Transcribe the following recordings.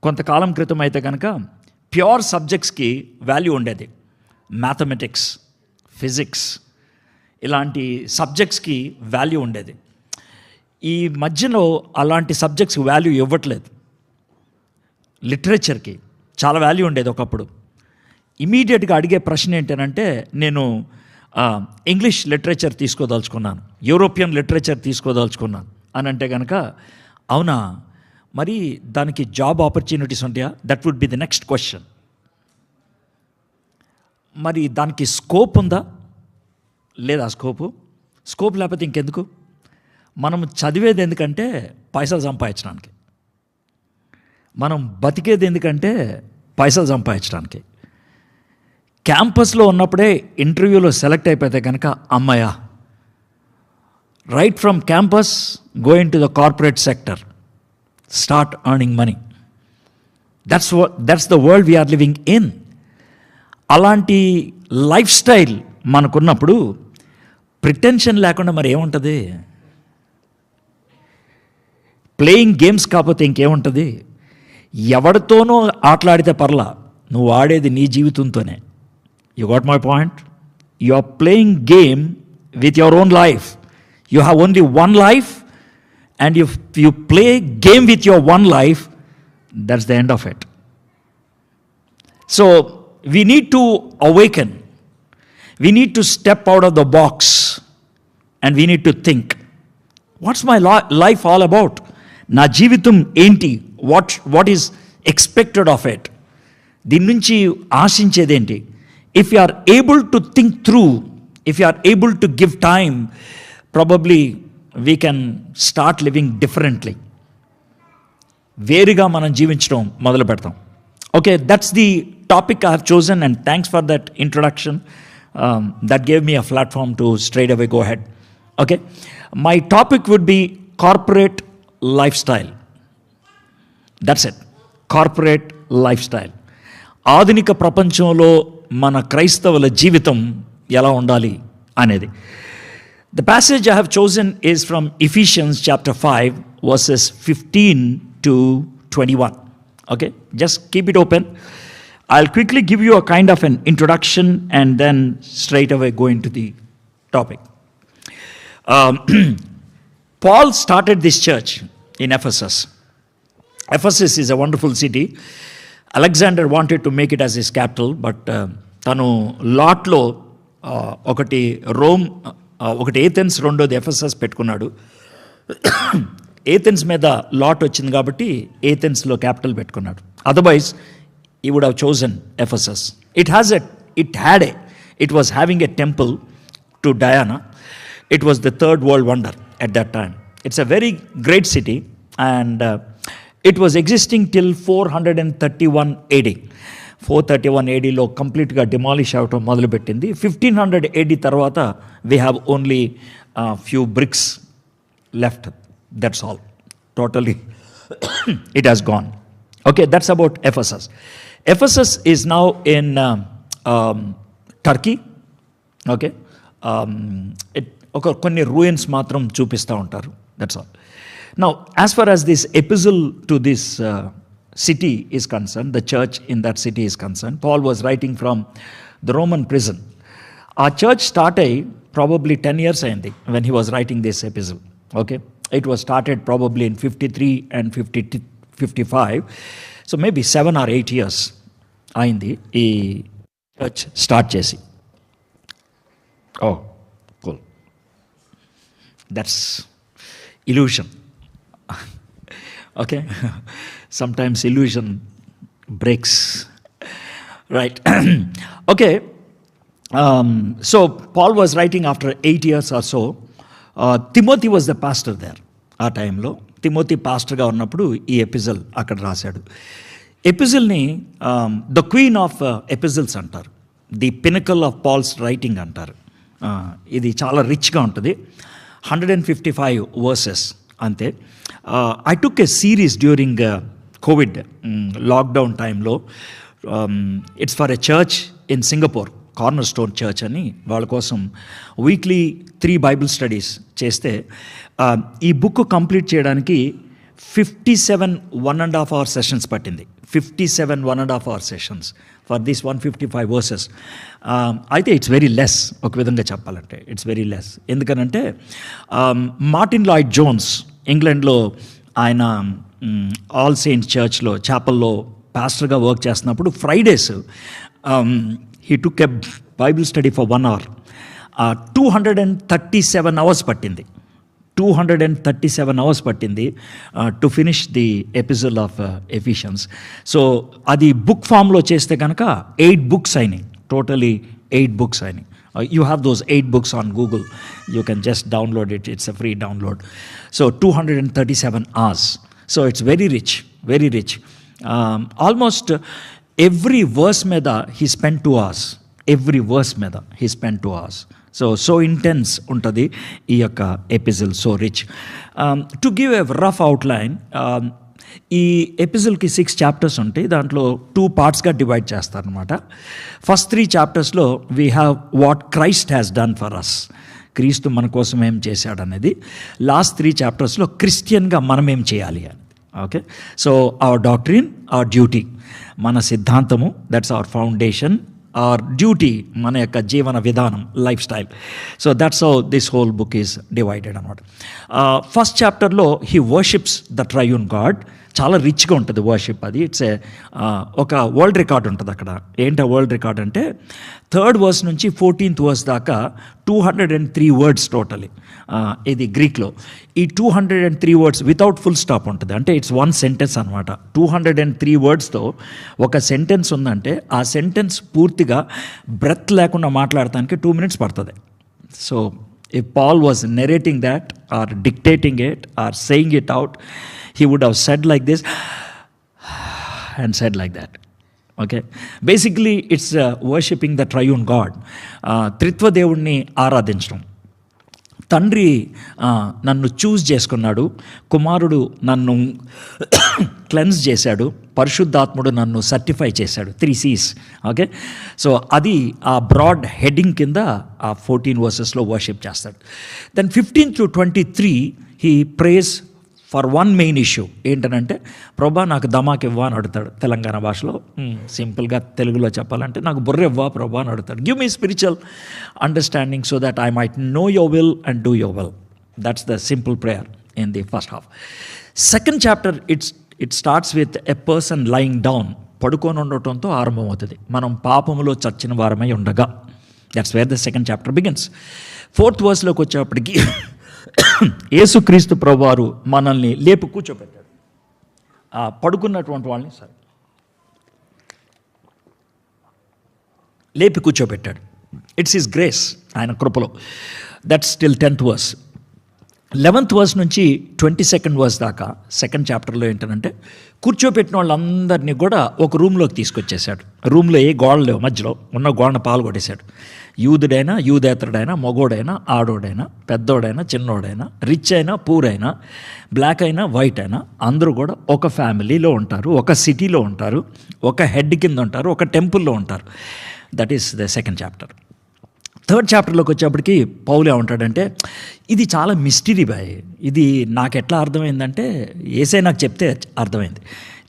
కొంతకాలం క్రితం అయితే కనుక ప్యూర్ సబ్జెక్ట్స్కి వాల్యూ ఉండేది. మ్యాథమెటిక్స్, ఫిజిక్స్ ఇలాంటి సబ్జెక్ట్స్కి వాల్యూ ఉండేది. ఈ మధ్యలో అలాంటి సబ్జెక్ట్స్కి వాల్యూ ఇవ్వట్లేదు. లిటరేచర్కి చాలా వాల్యూ ఉండేది ఒకప్పుడు. ఇమీడియట్గా అడిగే ప్రశ్న ఏంటంటే, నేను ఇంగ్లీష్ లిటరేచర్ తీసుకోదలుచుకున్నాను, యూరోపియన్ లిటరేచర్ తీసుకోదలుచుకున్నాను అని అంటే కనుక, అవునా, మరి దానికి జాబ్ ఆపర్చునిటీస్ ఉంటాయా? That would be the next question. మరి దానికి స్కోప్ ఉందా? లేదా స్కోప్ లేకపోతే ఇంకెందుకు? మనం చదివేది ఎందుకంటే పైసలు సంపాదించడానికి, మనం బతికేది ఎందుకంటే పైసలు సంపాదించడానికి. క్యాంపస్లో ఉన్నప్పుడే ఇంటర్వ్యూలో సెలెక్ట్ అయిపోతే కనుక అమ్మయ్య, right from campus going to the corporate sector, start earning money. That's the world we're living in. అలాంటి లైఫ్ స్టైల్ మనకున్నప్పుడు ప్రిటెన్షన్ లేకుండా మరి ఏముంటుంది? ప్లేయింగ్ గేమ్స్ కాకపోతే ఇంకేముంటుంది? ఎవరితోనో ఆటలాడితే పర్లా, నువ్వు ఆడేది నీ జీవితంతోనే. You got my point? You are playing game with your own life. You have only one life, and if you play game with your one life, that's the end of it. So we need to awaken. We need to step out of the box and we need to think, what's my life all about? Na jeevitam enti? What is expected of it? Din nunchi aashinchedi enti? If you are able to think through, if you are able to give time, probably we can start living differently. వేరుగా మనం జీవించడం మొదలు పెడతాం. Okay, that's the topic I have chosen, and thanks for that introduction. That gave me a platform to straight away go head. Okay, my topic would be corporate lifestyle. That's it, corporate lifestyle. ఆధునిక ప్రపంచంలో మన క్రైస్తవుల జీవితం ఎలా ఉండాలి అనేది. The passage I have chosen is from Ephesians chapter 5, verses 15 to 21. Okay, just keep it open. I'll quickly give you a kind of an introduction and then straight away go into the topic. Paul started this church in Ephesus. Ephesus is a wonderful city. Alexander wanted to make it as his capital, but tanu lot lo okati Rome, ఒకటి Athens, రెండోది Ephesus పెట్టుకున్నాడు. Athens మీద lot వచ్చింది కాబట్టి ఏథెన్స్లో capital పెట్టుకున్నాడు. Otherwise he would have chosen Ephesus. It was having a temple to Diana. It was the third world wonder at that time. It's a very great city and it was existing till 431 AD. 431 ADలో కంప్లీట్గా demolish అవటం మొదలుపెట్టింది. 1500 AD తర్వాత we have only few bricks left, that's all. Totally it has gone. Okay, that's about Ephesus. Ephesus is now in Turkey. Okay, కొన్ని ruins మాత్రం చూపిస్తూ ఉంటారు, that's all. Now as far as this epistle to this city is concerned, the church in that city is concerned, Paul was writing from the Roman prison. Our church started probably 10 years ayindi when he was writing this epistle. Okay, it was started probably in 53 and 55, so maybe 7 or 8 years ayindi ee church start chesi. Oh, cool, that's illusion. Okay, sometimes illusion breaks, right? Okay, so Paul was writing after 8 years or so. Timothy was the pastor there. ఆ టైంలో Timothy పాస్టర్గా ఉన్నప్పుడు ఈ epistle అక్కడ రాశాడు. ఎపిజల్ని the queen of epistles అంటారు, the pinnacle of Paul's writing అంటారు. ఇది చాలా రిచ్గా ఉంటుంది. 155 వర్సెస్ అంతే. I took a series during COVID lockdown టైంలో. It's for a church in Singapore, corner-stone church అని. వాళ్ళ కోసం వీక్లీ 3 బైబిల్ స్టడీస్ చేస్తే ఈ బుక్ కంప్లీట్ చేయడానికి 57 1.5 hour సెషన్స్ పట్టింది. 57 1.5 hour sessions for this 155 verses. అయితే ఇట్స్ వెరీ లెస్, ఒక విధంగా చెప్పాలంటే ఇట్స్ వెరీ లెస్. ఎందుకనంటే మార్టిన్ లాయిడ్ జోన్స్ ఇంగ్లాండ్లో ఆయన ఆల్ సెయింట్స్ చర్చ్లో చాపల్లో పాస్టర్గా వర్క్ చేస్తున్నప్పుడు Fridays he took a Bible study for 1 hour. 237 hours పట్టింది. 237 hours పట్టింది to finish the episode of Ephesians. So అది బుక్ ఫామ్లో చేస్తే కనుక 8 books అయినాయి. టోటలీ 8 books అయినాయి. You have those 8 books on Google. You can just download it. It's a free download. So 237 hours. So it's very rich, very rich. Almost every verse meda he spent 2 hours. Every verse meda he spent 2 hours. So intense ఉంటుంది ఈ యొక్క epistle, so rich. To give a rough outline, ఈ ఎపిజిల్కి 6 chapters ఉంటాయి. దాంట్లో 2 partsగా divide చేస్తారనమాట. First 3 chaptersలో we have what Christ has done for us, క్రీస్తు మన కోసం ఏం చేశాడనేది. లాస్ట్ 3 chaptersలో క్రిస్టియన్గా మనం ఏం చేయాలి అని. Okay, so our doctrine, our duty, మన సిద్ధాంతము, that's our foundation, our duty, మన యొక్క జీవన విధానం, life style. So that's how this whole book is divided అనమాట. ఫస్ట్ చాప్టర్లో he worships the triune God. చాలా రిచ్గా ఉంటుంది వర్షిప్. అది ఇట్స్ ఒక వరల్డ్ రికార్డ్ ఉంటుంది అక్కడ. ఏంటి వరల్డ్ రికార్డ్ అంటే 3rd verse నుంచి 14th verse దాకా 203 words టోటలీ. ఇది గ్రీక్లో. ఈ 203 words వితౌట్ ఫుల్ స్టాప్ ఉంటుంది. అంటే ఇట్స్ 1 sentence అనమాట. 203 wordsతో ఒక సెంటెన్స్ ఉందంటే ఆ సెంటెన్స్ పూర్తిగా బ్రెత్ లేకుండా మాట్లాడటానికి 2 minutes పడుతుంది. So if Paul was narrating that or dictating it or saying it out, he would have said like this and said like that. Okay, basically it's worshipping the triune God. త్రిత్వ దేవుణ్ణి ఆరాధించడం. తండ్రి నన్ను చూస్ చేసుకున్నాడు, కుమారుడు నన్ను cleanse చేశాడు, పరిశుద్ధాత్ముడు నన్ను సర్టిఫై చేశాడు. 3 C's. ఓకే, సో అది ఆ బ్రాడ్ హెడ్డింగ్ కింద ఆ 14 verses వర్షిప్ చేస్తాడు. Then 15 through 23 he prays for 1 main issue. ఏంటనంటే, ప్రభా నాకు దమాక్ ఇవ్వా అని అడుగుతాడు. తెలంగాణ భాషలో సింపుల్గా తెలుగులో చెప్పాలంటే, నాకు బుర్ర ఇవ్వా ప్రభా అని అడుగుతాడు. Give me spiritual understanding so that I might know your will and do your will. That's the simple prayer in the first half. Second chapter it starts with a person lying down. పడుకొని ఉండటంతో ఆరంభమవుతుంది. మనం పాపములో చచ్చిన వారమై ఉండగా. That's where the second chapter begins. 4th verseలోకి వచ్చేప్పటికి యేసుక్రీస్తు ప్రభువారు మనల్ని లేపి కూర్చోబెట్టాడు. పడుకున్నటువంటి వాళ్ళని లేపి కూర్చోబెట్టాడు. ఇట్స్ హిస్ గ్రేస్, ఆయన కృపలో. That's till 10th verse. 11th verse నుంచి 22nd verse దాకా సెకండ్ చాప్టర్లో ఏంటంటే, కూర్చోబెట్టిన వాళ్ళందరినీ కూడా ఒక రూమ్లోకి తీసుకొచ్చేసాడు. రూమ్లో ఏ గోడలు లేవు, మధ్యలో ఉన్న గోడను పాల్గొట్టేశాడు. యూదుడైనా, యూదేతరుడైనా, మగోడైనా, ఆడోడైనా, పెద్దోడైనా, చిన్నోడైనా, రిచ్ అయినా, పూర్ అయినా, బ్లాక్ అయినా, వైట్ అయినా, అందరూ కూడా ఒక ఫ్యామిలీలో ఉంటారు, ఒక సిటీలో ఉంటారు, ఒక హెడ్ కింద ఉంటారు, ఒక టెంపుల్లో ఉంటారు. That is the second chapter. 3rd చాప్టర్లోకి వచ్చేప్పటికి పౌలు ఏమంటాడంటే, ఇది చాలా మిస్టరీ బాయ్. ఇది నాకు ఎట్లా అర్థమైందంటే, ఏసై నాకు చెప్తే అర్థమైంది.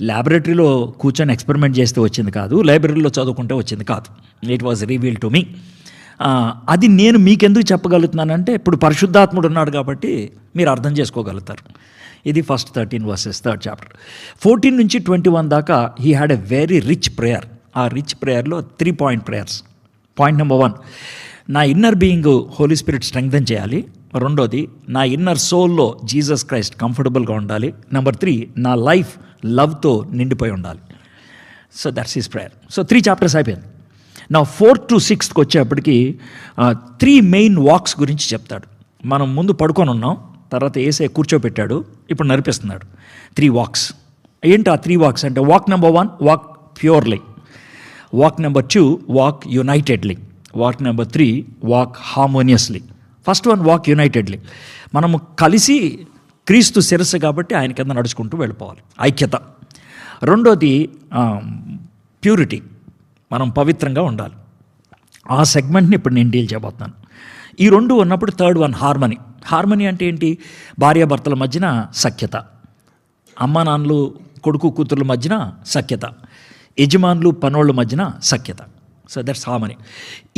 ల్యాబొరేటరీలో కూర్చొని ఎక్స్పెరిమెంట్ చేస్తే వచ్చింది కాదు, లైబ్రరీలో చదువుకుంటే వచ్చింది కాదు. It was reveal to me. అది నేను మీకెందుకు చెప్పగలుగుతున్నానంటే, ఇప్పుడు పరిశుద్ధాత్ముడు ఉన్నాడు కాబట్టి మీరు అర్థం చేసుకోగలుగుతారు. ఇది ఫస్ట్ 13 verses 3rd chapter. 14 నుంచి 21 దాకా he had a very rich prayer. ఆ రిచ్ ప్రేయర్లో 3 point prayers. పాయింట్ నెంబర్ 1, నా inner being Holy Spirit strengthen చేయాలి. రెండోది, నా ఇన్నర్ సోల్లో జీసస్ క్రైస్ట్ కంఫర్టబుల్గా ఉండాలి. నెంబర్ 3, నా లైఫ్ లవ్తో నిండిపోయి ఉండాలి. So that's his prayer. So 3 chapters అయిపోయింది. నా 4th to 6th వచ్చేప్పటికి 3 main walks గురించి చెప్తాడు. మనం ముందు పడుకొని ఉన్నాం, తర్వాత ఏసే కూర్చోబెట్టాడు, ఇప్పుడు నడిపిస్తున్నాడు. 3 walks. ఏంటి ఆ 3 walks అంటే, walk number 1, walk purely. Walk number 2, walk unitedly. Walk number 3, walk harmoniously. First one, walk unitedly. మనము కలిసి క్రీస్తు శిరస్సు కాబట్టి ఆయన కింద నడుచుకుంటూ వెళ్ళిపోవాలి, ఐక్యత. రెండోది ప్యూరిటీ, మనం పవిత్రంగా ఉండాలి. ఆ సెగ్మెంట్ని ఇప్పుడు నేను డీల్ చేయబోతున్నాను. ఈ 2 ఉన్నప్పుడు 3rd one, హార్మనీ. హార్మనీ అంటే ఏంటి? భార్యాభర్తల మధ్యన సఖ్యత. అమ్మ నాన్నలు కొడుకు కూతుర్ల మధ్యన సఖ్యత, యజమానులు పనోళ్ళ మధ్యన సఖ్యత. So that's harmony.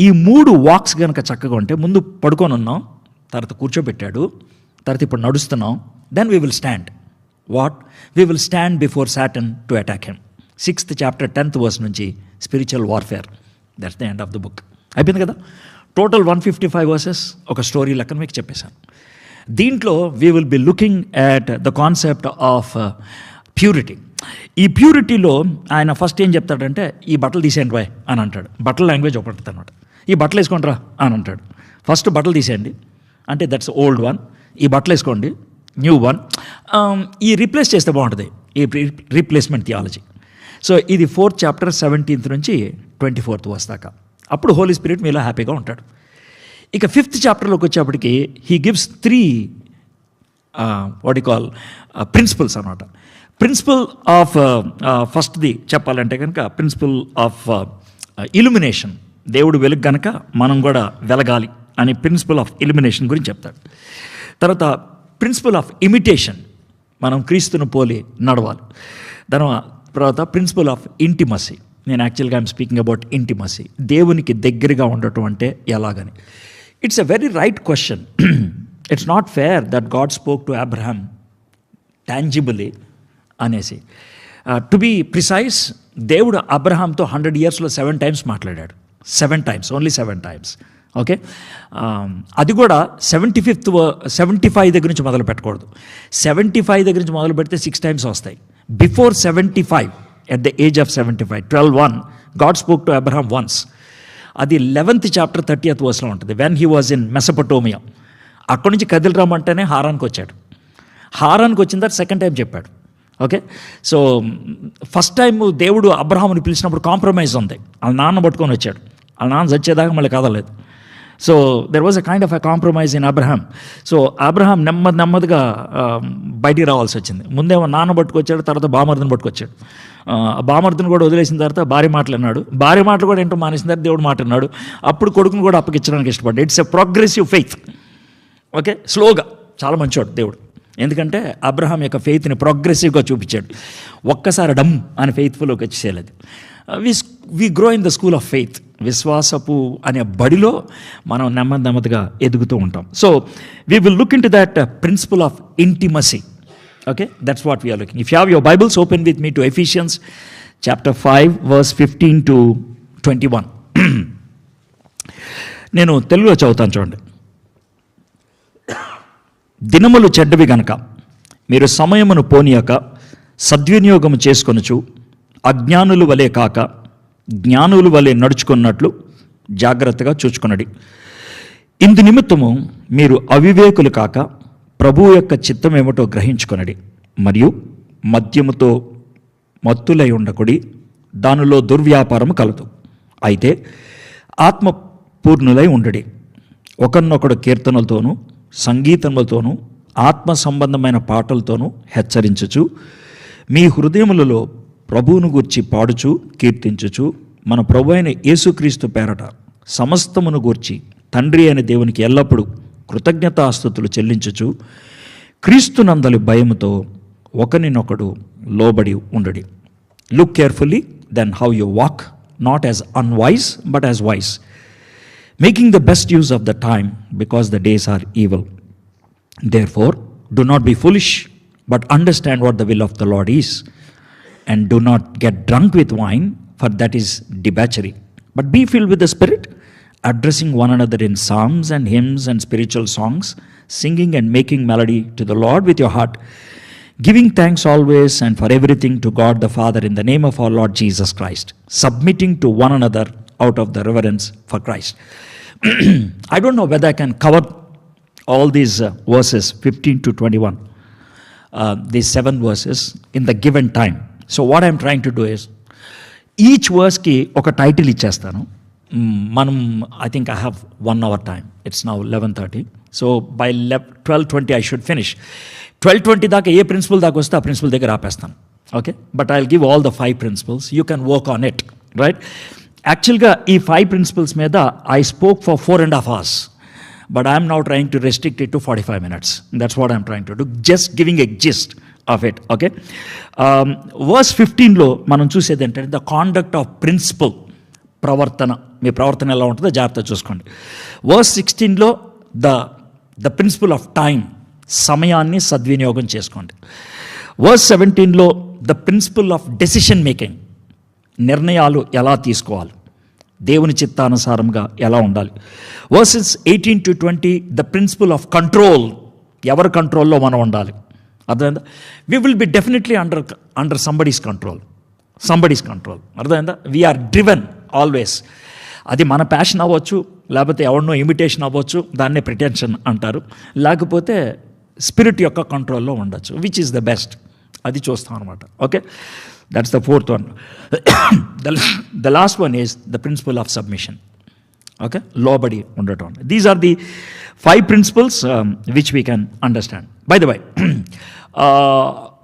ఈ 3 వాక్స్ కనుక చక్కగా ఉంటే, ముందు పడుకొని ఉన్నాం, తర్వాత కూర్చోబెట్టాడు, తర్వాత ఇప్పుడు నడుస్తున్నాం, then we will stand. What? We will stand before Satan to attack him. 6th chapter 10th verse నుంచి spiritual warfare. That's the end of the book. అయిపోయింది కదా. టోటల్ 155 వర్సెస్ ఒక స్టోరీ లెక్కన మీకు చెప్పేశాను. దీంట్లో we will be looking at the concept of purity. ఈ ప్యూరిటీలో ఆయన ఫస్ట్ ఏం చెప్తాడంటే, ఈ బట్టలు తీసేయండి బాయ్ అని అంటాడు. బట్టల లాంగ్వేజ్ ఒకటి అనమాట. ఈ బట్టలు వేసుకుంటారా అని అంటాడు. ఫస్ట్ బట్టలు తీసేయండి అంటే దట్స్ ఓల్డ్ వన్, ఈ బట్టలు వేసుకోండి న్యూ వన్. ఈ రీప్లేస్ చేస్తే బాగుంటుంది, ఈ రీప్లేస్మెంట్ థియాలజీ. సో ఇది 4th chapter 17th నుంచి 24th verse దాకా. అప్పుడు హోలీ స్పిరిట్ మీలో హ్యాపీగా ఉంటాడు. ఇక 5th chapterలోకి వచ్చేప్పటికి he gives 3 what you call principles అన్నమాట. ప్రిన్సిపల్ ఆఫ్ ఫస్ట్ది చెప్పాలంటే కనుక ప్రిన్సిపల్ ఆఫ్ ఇల్యూమినేషన్. దేవుడు వెలుగు కనుక మనం కూడా వెలగాలి అని ప్రిన్సిపల్ ఆఫ్ ఇల్యూమినేషన్ గురించి చెప్తాడు. తర్వాత ప్రిన్సిపల్ ఆఫ్ ఇమిటేషన్, మనం క్రీస్తును పోలి నడవాలి. తర్వాత ప్రిన్సిపల్ ఆఫ్ ఇంటిమసీ. నేను యాక్చువల్గా ఐఎమ్ స్పీకింగ్ అబౌట్ ఇంటిమసీ, దేవునికి దగ్గరగా ఉండటం అంటే ఎలాగని. It's a very right question. It's not fair that God spoke to Abraham tangibly అనేసి. టు బీ ప్రిసైజ్, దేవుడు అబ్రహాంతో 100 yearsలో 7 times మాట్లాడాడు. 7 times, ఓన్లీ 7 times. ఓకే, అది కూడా 75 దగ్గర నుంచి మొదలు పెట్టకూడదు. 75 దగ్గర నుంచి మొదలు పెడితే 6 times వస్తాయి. Before 75, at the age of 75, 12:1, God spoke to Abraham once. అది 11th chapter 30th verseలో ఉంటుంది. When he was in Mesopotamia. అక్కడి నుంచి కదిలిరామంటేనే హారానికి వచ్చాడు. హారానికి వచ్చిన తర్వాత 2nd time చెప్పాడు. ఓకే, సో ఫస్ట్ టైం దేవుడు అబ్రహాముని పిలిచినప్పుడు కాంప్రమైజ్ ఉంది. వాళ్ళ నాన్న పట్టుకొని వచ్చాడు, వాళ్ళ నాన్న చచ్చేదాకా మళ్ళీ కదలేదు. So there was a kind of a compromise in Abraham. So Abraham నెమ్మదిగా బయటికి రావాల్సి వచ్చింది. ముందేమో నాన్న పట్టుకొచ్చాడు, తర్వాత బామర్దిని పట్టుకొచ్చాడు. బామర్దిని కూడా వదిలేసిన తర్వాత భార్య మాటలు అన్నాడు. భార్య మాటలు కూడా ఏంటో మానేసిన తర్వాత దేవుడు మాట అన్నాడు. అప్పుడు కొడుకుని కూడా అప్పగించడానికి ఇష్టపడ్డాడు. It's a progressive faith. Okay, స్లోగా. చాలా మంచివాడు దేవుడు. ఎందుకంటే అబ్రహాం యొక్క ఫెయిత్ని ప్రోగ్రెసివ్గా చూపించాడు. ఒక్కసారి డమ్ అని ఫెయిత్ఫుల్లోకి వచ్చేసేయలేదు. We grow in the school of faith. విశ్వాసపు అనే బడిలో మనం నెమ్మదిగా ఎదుగుతూ ఉంటాం. So we will look into that principle of intimacy. Okay, that's what we're looking. If you have your Bibles, open with me to Ephesians chapter 5 verse 15 to 21. నేను తెలుగులో చదువుతాను చూడండి. దినములు చెడ్డవి గనక మీరు సమయమును పోనీయక సద్వినియోగము చేసుకొనుచు అజ్ఞానులు వలె కాక జ్ఞానులు వలె నడుచుకున్నట్లు జాగ్రత్తగా చూచుకొనడి. ఇందు నిమిత్తము మీరు అవివేకులు కాక ప్రభువు యొక్క చిత్తం ఏమిటో గ్రహించుకొనడి. మరియు మద్యముతో మత్తులై ఉండకుడి, దానిలో దుర్వ్యాపారము కలదు. అయితే ఆత్మపూర్ణులై ఉండడి. ఒకరినొకడు కీర్తనలతోనూ సంగీతములతోనూ ఆత్మ సంబంధమైన పాటలతోనూ హెచ్చరించుచు మీ హృదయములలో ప్రభువును గూర్చి పాడుచు కీర్తించుచు మన ప్రభు అయిన యేసుక్రీస్తు పేరట సమస్తమును గూర్చి తండ్రి అయిన దేవునికి ఎల్లప్పుడూ కృతజ్ఞతాస్తుతులు చెల్లించుచు క్రీస్తునందలి భయముతో ఒకరినొకడు లోబడి ఉండడి. Look carefully then how you walk, not as unwise but as wise, making the best use of the time because the days are evil. Therefore, do not be foolish, but understand what the will of the Lord is. And do not get drunk with wine, for that is debauchery. But be filled with the Spirit, addressing one another in psalms and hymns and spiritual songs, singing and making melody to the Lord with your heart, giving thanks always and for everything to God the Father in the name of our Lord Jesus Christ, submitting to one another out of the reverence for Christ. I don't know whether I can cover all these verses 15 to 21, these 7 verses in the given time. So what I'm trying to do is, each verse ki oka title ichestanu. Manam, I think I have 1 hour time. It's now 11:30. So by 12:20 I should finish. 12:20 దాకా ఏ principal దాకా వస్తే ఆ principle దగ్గర ఆపేస్తాను. Okay, but I will give all the 5 principles. You can work on it, right? యాక్చువల్గా ఈ 5 principles మీద I spoke for 4.5 hours, but I'm now trying to restrict it to 45 minutes. That's what I'm trying to do, just giving a gist of it. Okay, verse 15లో మనం చూసేది ఏంటంటే the conduct of principal, ప్రవర్తన. మీ ప్రవర్తన ఎలా ఉంటుందో జాగ్రత్తగా చూసుకోండి. వర్స్ 16లో ద ప్రిన్సిపల్ ఆఫ్ టైం, సమయాన్ని సద్వినియోగం చేసుకోండి. వర్స్ 17లో the principle of decision making, నిర్ణయాలు ఎలా తీసుకోవాలి, దేవుని చిత్తానుసారంగా ఎలా ఉండాలి. Verses 18 to 20 the principle of control, ఎవరి కంట్రోల్లో మనం ఉండాలి. అర్థమైందా? We will be definitely under somebody's control. అర్థమైందా? We're driven always. అది మన ప్యాషన్ అవ్వచ్చు, లేకపోతే ఎవరినో ఇమిటేషన్ అవ్వచ్చు, దాన్నే ప్రిటెన్షన్ అంటారు. లేకపోతే స్పిరిట్ యొక్క కంట్రోల్లో ఉండొచ్చు, విచ్ ఈస్ ద బెస్ట్, అది చూస్తాం అనమాట. Okay, that's the fourth one. The last one is the principle of submission. Okay, లోబడి ఉండటం. These are the 5 principles which we can understand. By the way,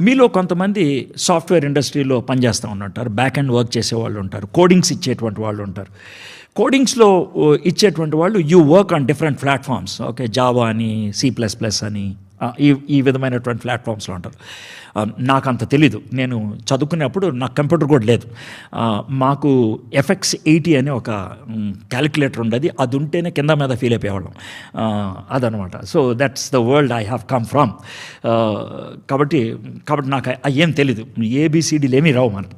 మీలో కొంతమంది సాఫ్ట్వేర్ ఇండస్ట్రీలో పనిచేస్తూ ఉంటారు, బ్యాక్ అండ్ వర్క్ చేసేవాళ్ళు ఉంటారు, కోడింగ్స్ ఇచ్చేటువంటి వాళ్ళు ఉంటారు. కోడింగ్స్లో ఇచ్చేటువంటి వాళ్ళు you work on different platforms. Okay, Java అని, C++ అని, ఈ విధమైనటువంటి ప్లాట్ఫామ్స్లో ఉంటారు. నాకు అంత తెలీదు, నేను చదువుకునేప్పుడు నాకు కంప్యూటర్ కూడా లేదు. మాకు FX80 అని ఒక క్యాలిక్యులేటర్ ఉండేది, అది ఉంటేనే కింద మీద ఫీల్ అయిపోయేవాళ్ళం. అదనమాట. So that's the world I have come from. కాబట్టి నాకు ఏం తెలీదు, ABCDలు ఏమీ రావు మనకి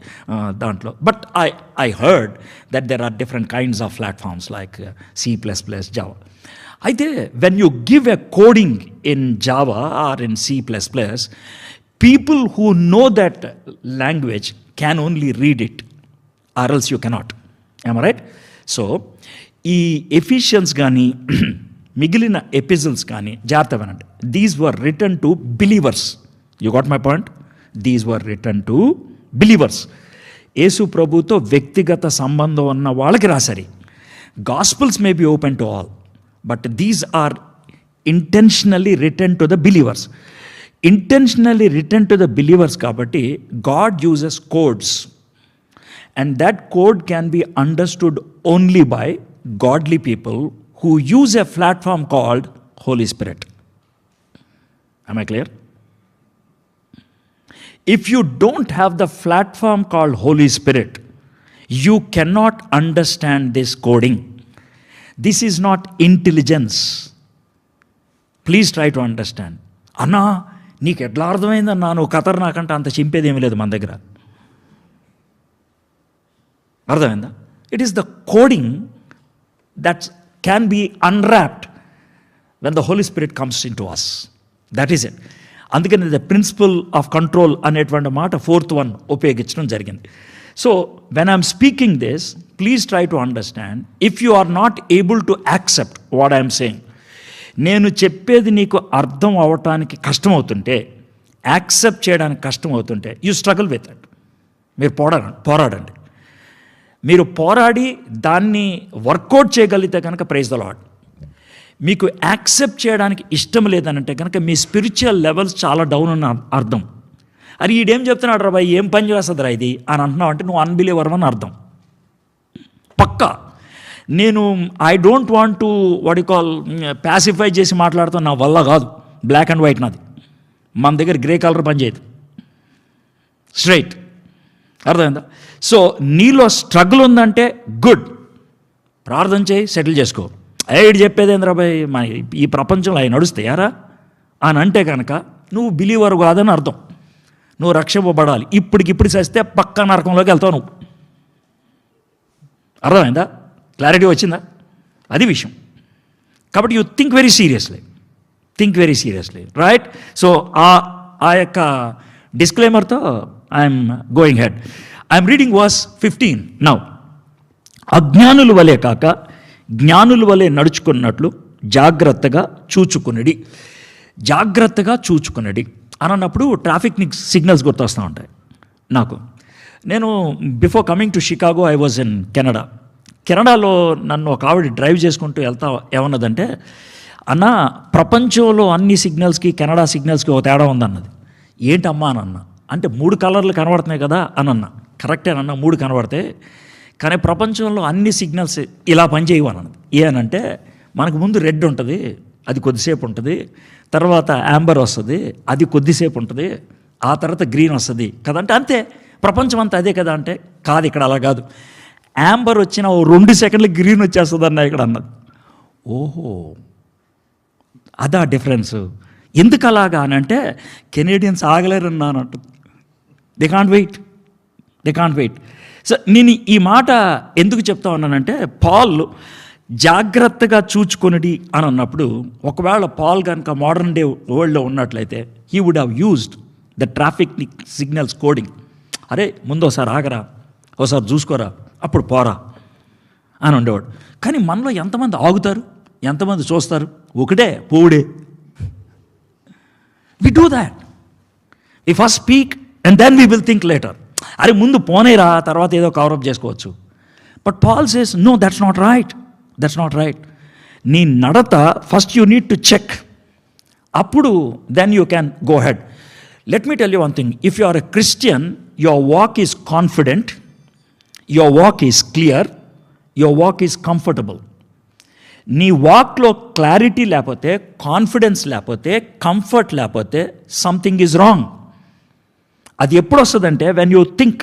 దాంట్లో. But I heard that there are different kinds of platforms like C++, Java. అయితే when you give a coding in Java or in C++, people who know that language can only read it, or else you cannot. Am I right? So, ఈ Ephesians కానీ మిగిలిన epistles కానీ జాగ్రత్త వినండి. These were written to believers. You got my point? These were written to believers. యేసు ప్రభుతో వ్యక్తిగత సంబంధం ఉన్న వాళ్ళకి రాశారు. Gospels may be open to all, but these are intentionally written to the believers. Intentionally written to the believers కాబట్టి God uses codes, and that code can be understood only by godly people who use a platform called Holy Spirit. Am I clear? If you don't have the platform called Holy Spirit, you cannot understand this coding. This is not intelligence. Please try to understand. అన్నా నీకు ఎట్లా అర్థమైందన్నా, నువ్వు ఖతర్నాకంటే అంత చింపేది ఏమీ లేదు మన దగ్గర. అర్థమైందా? It is the coding that can be unwrapped when the Holy Spirit comes into us. That is it. అందుకని ద ప్రిన్సిపల్ ఆఫ్ కంట్రోల్ అనేటువంటి మాట 4th one ఉపయోగించడం జరిగింది. So when I'm speaking this, please try to understand. If you are not able to accept what I'm saying, నేను చెప్పేది నీకు అర్థం అవటానికి కష్టమవుతుంటే, యాక్సెప్ట్ చేయడానికి కష్టమవుతుంటే, యూ స్ట్రగుల్ విత్ ఇట్. మీరు పోరాడండి. మీరు పోరాడి దాన్ని వర్కౌట్ చేయగలిగితే కనుక ప్రైజ్ ద లార్డ్. మీకు యాక్సెప్ట్ చేయడానికి ఇష్టం లేదనంటే కనుక మీ స్పిరిచువల్ లెవెల్స్ చాలా డౌన్ అని అర్థం. అది ఈడేం చెప్తున్నాడు రా బాయ్, ఏం పని చేస్తుందిరా ఇది అని అంటున్నావు అంటే నువ్వు అన్బిలీవర్ అని అర్థం పక్కా. నేను I don't want to what you call pacify చేసి మాట్లాడుతాను, నా వల్ల కాదు. బ్లాక్ అండ్ వైట్ నాది, మన దగ్గర గ్రే కలర్ పని చేయదు, స్ట్రైట్. అర్థమైందా? సో నీలో స్ట్రగుల్ ఉందంటే గుడ్, ప్రార్థన చేయి, సెటిల్ చేసుకో. ఏడు చెప్పేది ఏంద్రా బాయ్, మన ఈ ప్రపంచంలో అవి నడుస్తాయారా అని అంటే కనుక నువ్వు బిలీవర్ కాదని అర్థం. నువ్వు రక్షింపబడాలి. ఇప్పటికిప్పుడు చేస్తే పక్క నరకంలోకి వెళ్తావు నువ్వు. అర్థమైందా? క్లారిటీ వచ్చిందా? అది విషయం. కాబట్టి you think very seriously, right? So ఆ యొక్క డిస్క్లైమర్తో I'm going ahead. I'm reading verse 15 now. అజ్ఞానుల వలె కాక జ్ఞానుల వలె నడుచుకున్నట్లు జాగ్రత్తగా చూచుకునడి అన్నప్పుడు ట్రాఫిక్ సిగ్నల్స్ గుర్తొస్తూ ఉంటాయి నాకు. నేను before coming to Chicago I was in కెనడాలో నన్ను ఒక ఆవిడ డ్రైవ్ చేసుకుంటూ వెళ్తా ఏమన్నదంటే, అన్న ప్రపంచంలో అన్ని సిగ్నల్స్కి కెనడా సిగ్నల్స్కి ఒక తేడా ఉందన్నది. ఏంటమ్మా అని అన్న. అంటే 3 కలర్లు కనబడుతున్నాయి కదా అని అన్న. కరెక్టేనన్నా, 3 కనబడతాయి, కానీ ప్రపంచంలో అన్ని సిగ్నల్స్ ఇలా పనిచేయవు అన్నది. ఏనంటే మనకు ముందు రెడ్ ఉంటుంది, అది కొద్దిసేపు ఉంటుంది, తర్వాత యాంబర్ వస్తుంది, అది కొద్దిసేపు ఉంటుంది, ఆ తర్వాత గ్రీన్ వస్తుంది కదంటే అంతే, ప్రపంచం అంతా అదే కదా అంటే కాదు, ఇక్కడ అలా కాదు. యాంబర్ వచ్చిన 2 సెకండ్లు గ్రీన్ వచ్చేస్తుంది అన్న ఇక్కడ అన్నది. ఓహో, అదా డిఫరెన్స్. ఎందుకు అలాగా అని అంటే కెనేడియన్స్ ఆగలేరు అన్నట్టు. They can't wait. సో నేను ఈ మాట ఎందుకు చెప్తా ఉన్నానంటే, పాల్ జాగ్రత్తగా చూచుకొనిడి అని అన్నప్పుడు, ఒకవేళ పాల్ కనుక మోడర్న్ డే వరల్డ్లో ఉన్నట్లయితే he would have used the traffic signals coding. అరే ముందు ఒకసారి ఆగరా, ఒకసారి చూసుకోరా, అప్పుడు పోరా అని ఉండేవాడు. కానీ మనలో ఎంతమంది ఆగుతారు, ఎంతమంది చూస్తారు? ఒకటే పోవుడే. We do that. We first speak and then we will think later. అరే ముందు పోనేరా, తర్వాత ఏదో కవరప్ చేసుకోవచ్చు. But Paul says no, that's not right. నీ నడత first you need to check, అప్పుడు then you can go ahead. Let me tell you one thing. If you are a Christian, your walk is confident, your walk is clear, your walk is comfortable. నీ వాక్లో clarity లేకపోతే, confidence లేకపోతే, comfort లేకపోతే something is wrong. అది ఎప్పుడు వస్తుందంటే when you think.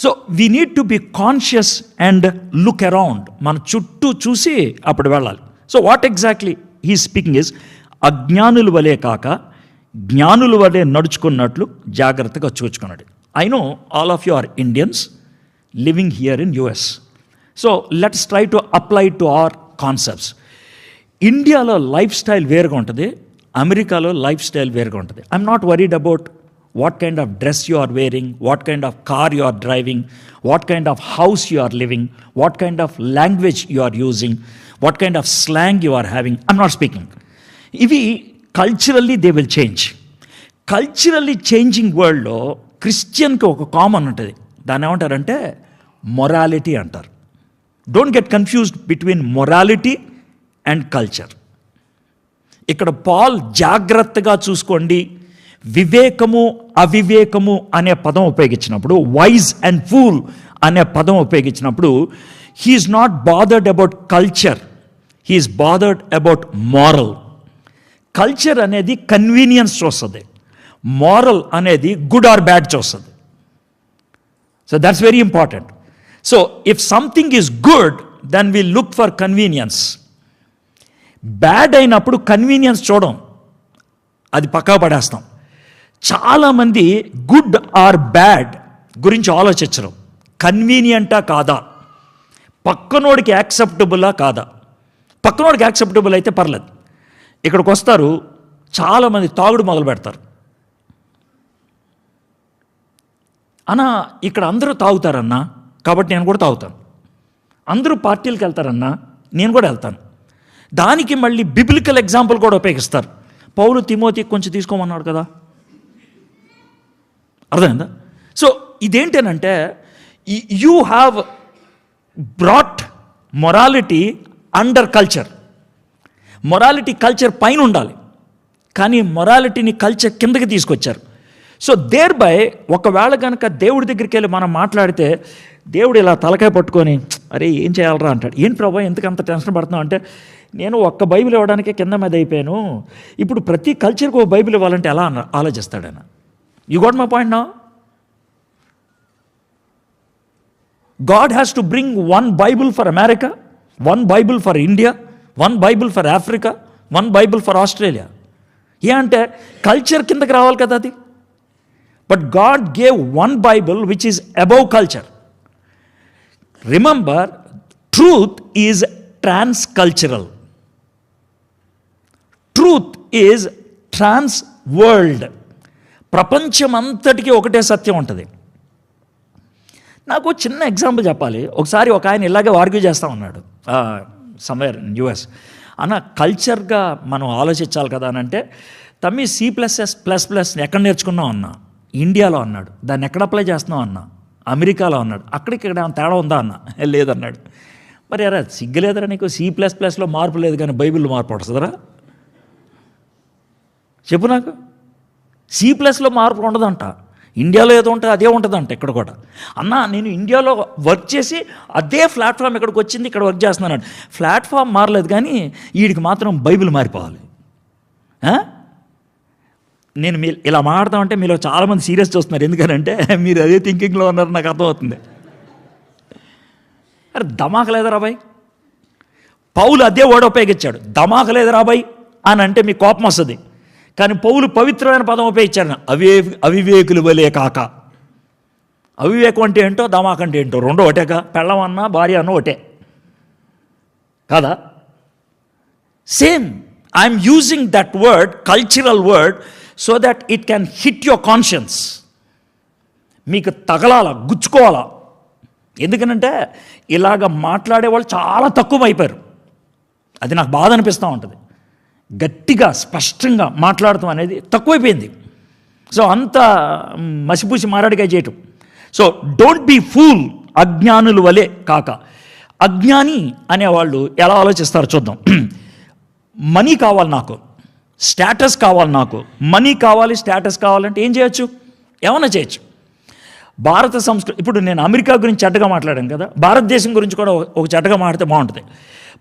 So we need to be conscious and look around. మన చుట్టూ చూసి అప్పుడు వెళ్ళాలి. So what exactly he speaking is, అజ్ఞానుల వలె కాక జ్ఞానుల వలె నడుచుకున్నట్లు జాగ్రత్తగా చూచుకున్నాడు. I know all of you are Indians living here in US. So let's try to apply to our concepts. ఇండియాలో లైఫ్ స్టైల్ వేరుగా ఉంటుంది, అమెరికాలో లైఫ్ స్టైల్ వేరుగా ఉంటుంది. I'm not worried about what kind of dress you are wearing, what kind of car you are driving, what kind of house you are living, what kind of language you are using, what kind of slang you are having. I'm not speaking. Ivi culturally they will change. Culturally changing world lo Christian ki oka common untadi. Danni emantarante morality antaru. Don't get confused between morality and culture. ikkada Paul జాగ్రత్తగా చూసుకోండి, వివేకము అవివేకము అనే పదం ఉపయోగించినప్పుడు, wise and pool అనే పదం ఉపయోగించినప్పుడు, he's not bothered about culture, he's bothered about moral. Culture అనేది కన్వీనియన్స్ చూస్తుంది, మారల్ అనేది గుడ్ ఆర్ బ్యాడ్ చూస్తుంది. So that's very important. So if something is good then we look for convenience. Bad అయినప్పుడు convenience చూడం, అది పక్కా పడేస్తాం. చాలామంది good or bad గురించి ఆలోచించరు, కన్వీనియంటా కాదా, పక్కనోడికి యాక్సెప్టబులా కాదా. పక్కనోడికి యాక్సెప్టబుల్ అయితే పర్లేదు. ఇక్కడికి వస్తారు చాలామంది తాగుడు మొదలు పెడతారు. అన్నా ఇక్కడ అందరూ తాగుతారన్నా కాబట్టి నేను కూడా తాగుతాను, అందరూ పార్టీలకు వెళ్తారన్నా నేను కూడా వెళ్తాను. దానికి మళ్ళీ బిబ్లికల్ ఎగ్జాంపుల్ కూడా ఉపయోగిస్తారు. పౌలు తిమోతికి కొంచెం తీసుకోమన్నాడు కదా, అర్థమైందా? సో ఇదేంటనంటే you have brought morality under culture. Morality culture పైన ఉండాలి, కానీ మొరాలిటీని కల్చర్ కిందకి తీసుకొచ్చారు. సో దేర్ బై ఒకవేళ కనుక దేవుడి దగ్గరికి వెళ్ళి మనం మాట్లాడితే, దేవుడు ఇలా తలకాయ పట్టుకొని అరే ఏం చేయాలరా అంటాడు. ఏంటి ప్రభా ఎందుకు అంత టెన్షన్ పడుతున్నావు అంటే, నేను ఒక్క బైబిల్ ఇవ్వడానికే కింద మీద అయిపోయాను, ఇప్పుడు ప్రతి కల్చర్కి ఒక బైబిల్ ఇవ్వాలంటే ఎలా ఆలోచిస్తాడు ఆయన. You got my point now? God has to bring one Bible for America, one Bible for India, one Bible for Africa, one Bible for Australia. ఏ అంటే కల్చర్ కిందకి రావాలి కదా అది. But God gave one Bible which is above culture. Remember, truth is transcultural, truth is trans world. ప్రపంచమంతటికీ ఒకటే సత్యం ఉంటుంది. నాకు చిన్న ఎగ్జాంపుల్ చెప్పాలి. ఒకసారి ఒక ఆయన ఇలాగే ఆర్గ్యూ చేస్తూ ఉన్నాడు సమ్వేర్ ఇన్ యుఎస్. అన్న కల్చర్గా మనం ఆలోచించాలి కదా అని అంటే, తమ్మి C+++ ఎక్కడ నేర్చుకున్నావు అన్నా, ఇండియాలో అన్నాడు. దాన్ని ఎక్కడ అప్లై చేస్తున్నావు అన్నా, అమెరికాలో అన్నాడు. అక్కడికి ఇక్కడ తేడా ఉందా అన్న, లేదన్నాడు. మరి అరే సిగ్గులేదరా నీకు, C++లో మార్పు లేదు కానీ బైబిల్లో మార్పు వస్తుందరా చెప్పు నాకు. C++లో మార్పు ఉండదంట, ఇండియాలో ఏదో ఉంటుంది అదే ఉంటుందంట ఇక్కడ కూడా. అన్నా నేను ఇండియాలో వర్క్ చేసి అదే ప్లాట్ఫామ్ ఇక్కడికి వచ్చింది, ఇక్కడ వర్క్ చేస్తున్నాను. ప్లాట్ఫామ్ మారలేదు కానీ వీడికి మాత్రం బైబిల్ మారిపోవాలి. నేను ఇలా మాట్లాడతామంటే మీలో చాలామంది సీరియస్ చూస్తున్నారు, ఎందుకంటే మీరు అదే థింకింగ్లో ఉన్నారు, నాకు అర్థమవుతుంది. అరే ధమాక లేదా రాబాయ్, పౌలు అదే వర్డ్ ఉపయోగించాడు, ధమాక లేదా రాబాయ్ అని అంటే మీకు కోపం వస్తుంది. కానీ పౌలు పవిత్రమైన పదం ఉపయోగించాడు, అవివేకులు వలే కాక. అవివేకం అంటే ఏంటో, ధమాక అంటే ఏంటో, రెండో ఒకటేగా. పెళ్ళం అన్నా భార్య అన్న ఒకటే కదా. Same I'm using that word, cultural word, so that it can hit your conscience. మీకు తగలాల, గుచ్చుకోవాలా. ఎందుకనంటే ఇలాగ మాట్లాడే వాళ్ళు చాలా తక్కువ అయిపోయారు. అది నాకు బాధ అనిపిస్తూ ఉంటుంది. గట్టిగా స్పష్టంగా మాట్లాడటం అనేది తక్కువైపోయింది. సో అంత మసిపూసి మారాడిగా చేయటం. సో డోంట్ బీ ఫూల్, అజ్ఞానుల వలె కాక. అజ్ఞాని అనేవాళ్ళు ఎలా ఆలోచిస్తారో చూద్దాం. మనీ కావాలి నాకు, స్టేటస్ కావాలి నాకు, మనీ కావాలి, స్టేటస్ కావాలంటే ఏం చేయొచ్చు? ఏమన్నా చేయొచ్చు. భారత సంస్కృతి, ఇప్పుడు నేను అమెరికా గురించి చెడ్డగా మాట్లాడాను కదా, భారతదేశం గురించి కూడా ఒక చెడ్డగా మాట్లాడితే బాగుంటుంది.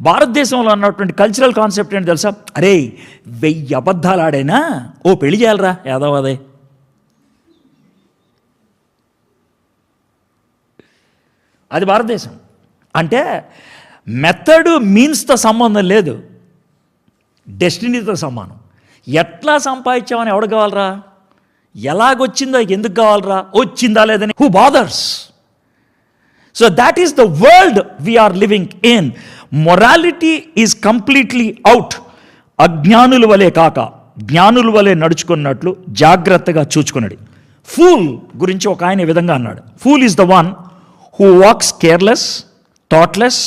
భారతదేశంలో ఉన్నటువంటి కల్చరల్ కాన్సెప్ట్ ఏంటి తెలుసా? అరే 1000 అబద్ధాలు ఆడైనా ఓ పెళ్లి చేయాలరా యాదవ్, అదే అది భారతదేశం. అంటే మెథడ్ మీన్స్తో సంబంధం లేదు, డెస్టినీతో సమానం. ఎట్లా సంపాదించామని ఎవడు కావాలరా, ఎలాగొచ్చిందో ఎందుకు కావాలరా, వచ్చిందా లేదని who bothers. So that is the world we're living in. Morality is completely out. అజ్ఞానుల వలె కాక జ్ఞానుల వలె నడుచుకున్నట్లు జాగ్రత్తగా చూచుకున్నాడు. ఫూల్ గురించి ఒక ఆయన ఈ విధంగా అన్నాడు, fool is the one who walks careless, thoughtless,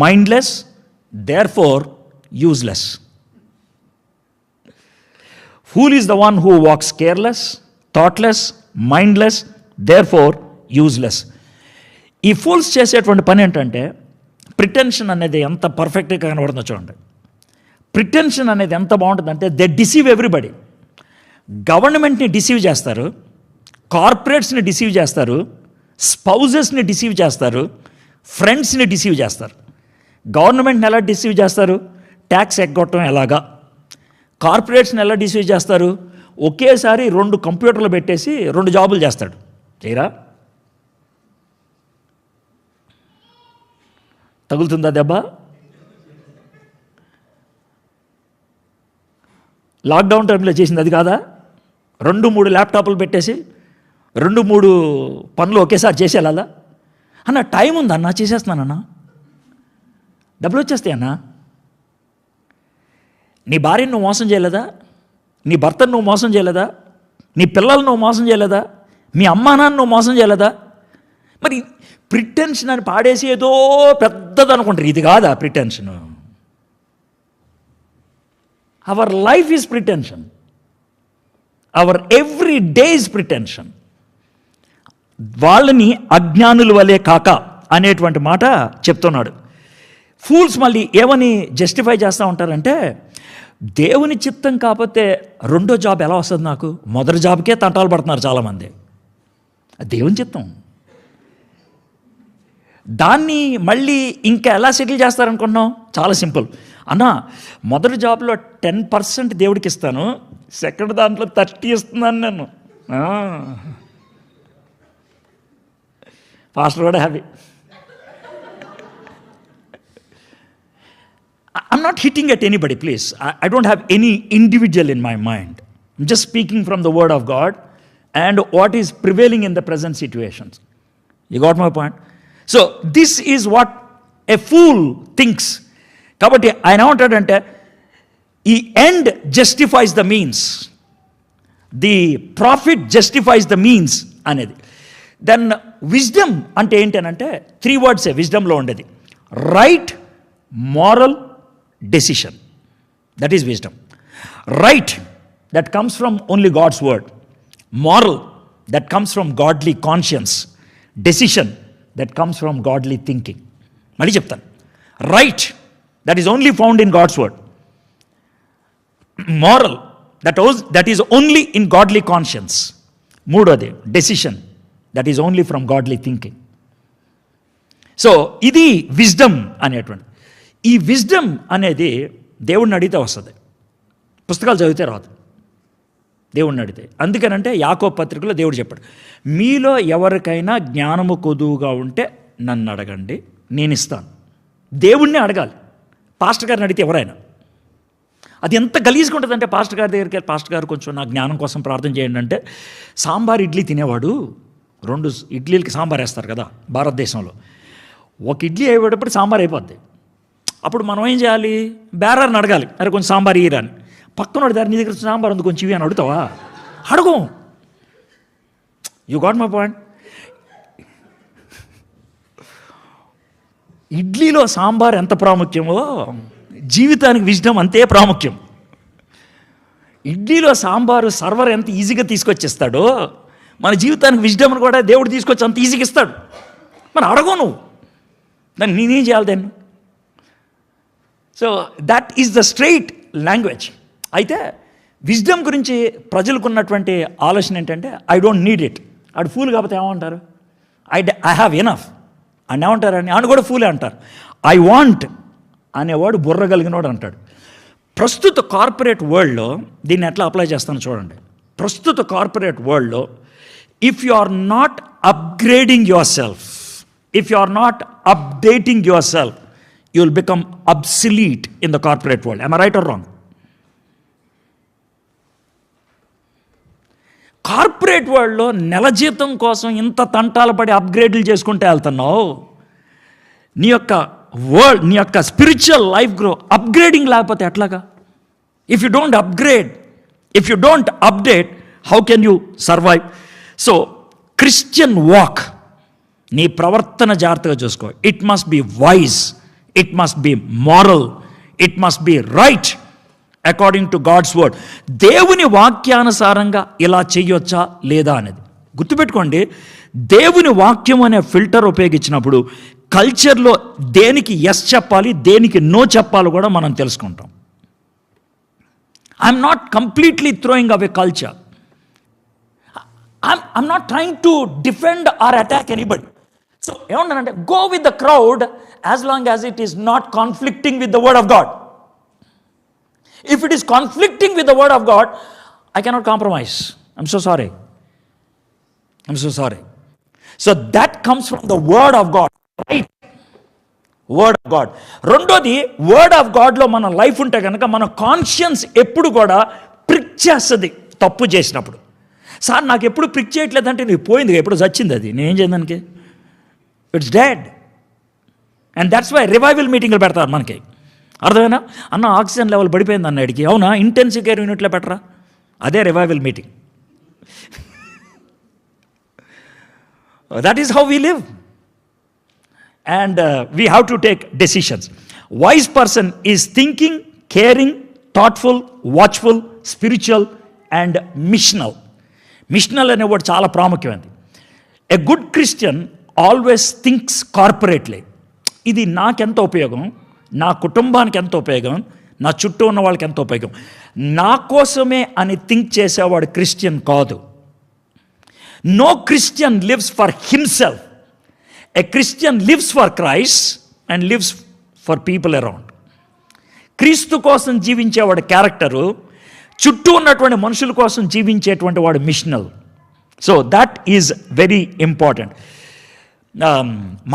mindless, therefore useless. Fool is the one who walks careless, thoughtless, mindless, therefore useless. ఈ ఫూల్స్ చేసేటువంటి పని ఏంటంటే, ప్రిటెన్షన్ అనేది ఎంత పర్ఫెక్ట్గా కనబడుతుందో చూడండి. ప్రిటెన్షన్ అనేది ఎంత బాగుంటుందంటే, దే డిసీవ్ ఎవ్రీబడి. గవర్నమెంట్ని డిసీవ్ చేస్తారు, కార్పొరేట్స్ని డిసీవ్ చేస్తారు, స్పౌజెస్ని డిసీవ్ చేస్తారు, ఫ్రెండ్స్ని డిసీవ్ చేస్తారు. గవర్నమెంట్ని ఎలా డిసీవ్ చేస్తారు? ట్యాక్స్ ఎగ్గొట్టడం ఎలాగా. కార్పొరేట్స్ని ఎలా డిసీవ్ చేస్తారు? ఒకేసారి 2 కంప్యూటర్లు పెట్టేసి 2 జాబులు చేస్తాడు, చేయరా? తగులుతుందా దెబ్బ? లాక్డౌన్ టైంలో చేసింది అది కాదా? 2-3 ల్యాప్టాప్లు పెట్టేసి 2-3 పనులు ఒకేసారి చేసేయాలా అన్న? టైం ఉందన్నా, చేసేస్తున్నానన్నా, డబ్బులు వచ్చేస్తాయి అన్నా. నీ భార్యను నువ్వు మోసం చేయలేదా? నీ భర్తను నువ్వు మోసం చేయలేదా? నీ పిల్లలను నువ్వు మోసం చేయలేదా? మీ అమ్మా నాన్న నువ్వు మోసం చేయలేదా? మరి ప్రిటెన్షన్ అని పాడేసి ఏదో పెద్దది అనుకుంటారు, ఇది కాదా pretension? Our life is pretension, our every day is pretension. వాళ్ళని అజ్ఞానుల వలె కాక అనేటువంటి మాట చెప్తున్నాడు. ఫూల్స్ మళ్ళీ ఏమని జస్టిఫై చేస్తూ ఉంటారంటే, దేవుని చిత్తం కాకపోతే 2వ జాబ్ ఎలా వస్తుంది నాకు? మొదటి జాబ్కే తంటాలు పడుతున్నారు చాలామంది. దేవుని చిత్తం, దాన్ని మళ్ళీ ఇంకా ఎలా సెటిల్ చేస్తారనుకుంటున్నాం? చాలా సింపుల్ అన్నా, మొదటి జాబ్లో 10% దేవుడికి ఇస్తాను, సెకండ్ దాంట్లో 30 ఇస్తున్నాను నేను. పాస్టర్ కూడా happy. I'm not hitting at anybody, please. I don't have any individual in my mind. I'm just speaking from the word of God and what is prevailing in the present situations. You got my point? So this is what a fool thinks. Kabatti ayana antadante, the end justifies the means. The profit justifies the means anedi. Then wisdom ante enti anante 3 words wisdom lo undedi. Right, moral, decision. That is wisdom. Right, that comes from only God's word. Moral, that comes from godly conscience. Decision, that comes from godly thinking. Mali cheptanu. Right, that is only found in God's word. Moral, that is only in godly conscience. Moododi, decision, that is only from godly thinking. So ఇది wisdom అనేటువంటి. ఈ wisdom అనేది దేవుడిని అడిగితే వస్తుంది, పుస్తకాలు చదివితే రాదు. దేవుడిని అడిగితే. అందుకనంటే యాకోబు పత్రికలో దేవుడు చెప్పాడు, మీలో ఎవరికైనా జ్ఞానము కొదువుగా ఉంటే నన్ను అడగండి, నేను ఇస్తాను. దేవుణ్ణి అడగాలి, పాస్టర్ గారిని అడిగితే ఎవరైనా. అది ఎంత గలీజ్గా ఉంటుందంటే, పాస్టర్ గారి దగ్గరికి వెళ్ళి, పాస్టర్ గారు కొంచెం నా జ్ఞానం కోసం ప్రార్థన చేయండి అంటే, సాంబార్ ఇడ్లీ తినేవాడు 2 ఇడ్లీలకి సాంబార్ వేస్తారు కదా భారతదేశంలో, ఒక ఇడ్లీ అయ్యేటప్పుడు సాంబార్ అయిపోద్ది. అప్పుడు మనం ఏం చేయాలి, బేరాన్ని అడగాలి, అరే కొంచెం సాంబార్ ఇయ్యరా అని. పక్కనోడి దారి నీ దగ్గర సాంబార్ ఉంది కొంచెం ఇవి అని అడుగుతావా? అడుగు. You got my point. ఇడ్లీలో సాంబార్ ఎంత ప్రాముఖ్యమో జీవితానికి విజ్డమ్ అంతే ప్రాముఖ్యం. ఇడ్లీలో సాంబారు సర్వర్ ఎంత ఈజీగా తీసుకొచ్చేస్తాడో మన జీవితానికి విజ్డమ్ని కూడా దేవుడు తీసుకొచ్చి అంత ఈజీగా ఇస్తాడు. మరి అడగవు నువ్వు, దాన్ని నేనేం చేయాలి దాన్ని? So that is the straight language. అయితే విజ్డమ్ గురించి ప్రజలకు ఉన్నటువంటి ఆలోచన ఏంటంటే, ఐ డోంట్ నీడ్ ఇట్. ఆడు ఫూల్ కాకపోతే ఏమంటారు, ఐ హ్యావ్ ఎనఫ్ అని ఏమంటారని, ఆడు కూడా ఫూలే అంటారు. ఐ వాంట్ అనేవాడు బుర్ర కలిగినవాడు అంటాడు. ప్రస్తుత కార్పొరేట్ వరల్డ్లో దీన్ని ఎట్లా అప్లై చేస్తానో చూడండి. ప్రస్తుత కార్పొరేట్ వరల్డ్లో if you are not upgrading yourself, if you are not updating yourself, you will become obsolete in the corporate world. am I right or wrong? Corporate వరల్డ్లో నెల జీతం కోసం ఇంత తంటాలు పడి అప్గ్రేడ్లు చేసుకుంటే వెళ్తున్నావు. నీ యొక్క వరల్డ్, నీ యొక్క స్పిరిచువల్ లైఫ్ గ్రో అప్గ్రేడింగ్ లేకపోతే ఎట్లాగా? If you don't upgrade, if you don't update, how can you survive? So Christian walk, నీ ప్రవర్తన జాగ్రత్తగా చూసుకో. It must be wise, it must be moral, it must be right according to God's word. దేవుని వాక్యానుసారంగా ఇలా చెయ్యొచ్చా లేదా అనేది గుర్తుపెట్టుకోండి. దేవుని వాక్యం అనే ఫిల్టర్ ఉపయోగించినప్పుడు కల్చర్లో దేనికి ఎస్ చెప్పాలి, దేనికి నో చెప్పాలి కూడా మనం తెలుసుకుంటాం. I'm not completely throwing away culture. I'm not trying to defend or attack anybody. So ఏమన్నానంటే, go with the crowd as long as it is not conflicting with the word of God. If it is conflicting with the word of God, I cannot compromise. I'm so sorry. I'm so sorry. So that comes from the word of God, right? Word of God. రెండోది, word of గాడ్లో మన life ఉంటే కనుక మన conscience ఎప్పుడు కూడా prick చేస్తుంది తప్పు చేసినప్పుడు. సార్ నాకు ఎప్పుడు ప్రిక్ చేయట్లేదంటే, నువ్వు పోయింది, ఎప్పుడు చచ్చింది అది, నేనేం చేయడానికి? It's dead. And that's why revival మీటింగ్లు పెడతారు మనకి. అర్థమైనా? అన్న ఆక్సిజన్ లెవెల్ పడిపోయింది అన్నాడికి, అవునా ఇంటెన్సివ్ కేర్ యూనిట్లో పెట్టరా, అదే revival meeting. That is how we live and we have to take decisions. Wise person is thinking, caring, thoughtful, watchful, spiritual and missional. Missional అనే వర్డ్ చాలా ప్రాముఖ్యమైనది. A good Christian always thinks corporately. ఇది నాకెంత ఉపయోగం, నా కుటుంబానికి ఎంత ఉపయోగం, నా చుట్టూ ఉన్న వాళ్ళకి ఎంత ఉపయోగం, నా కోసమే అని థింక్ చేసేవాడు క్రిస్టియన్ కాదు. No Christian lives for himself. A Christian lives for Christ and lives for people around. క్రీస్తు కోసం జీవించేవాడు క్యారెక్టరు, చుట్టూ ఉన్నటువంటి మనుషుల కోసం జీవించేటువంటి వాడు missional. So that is very important.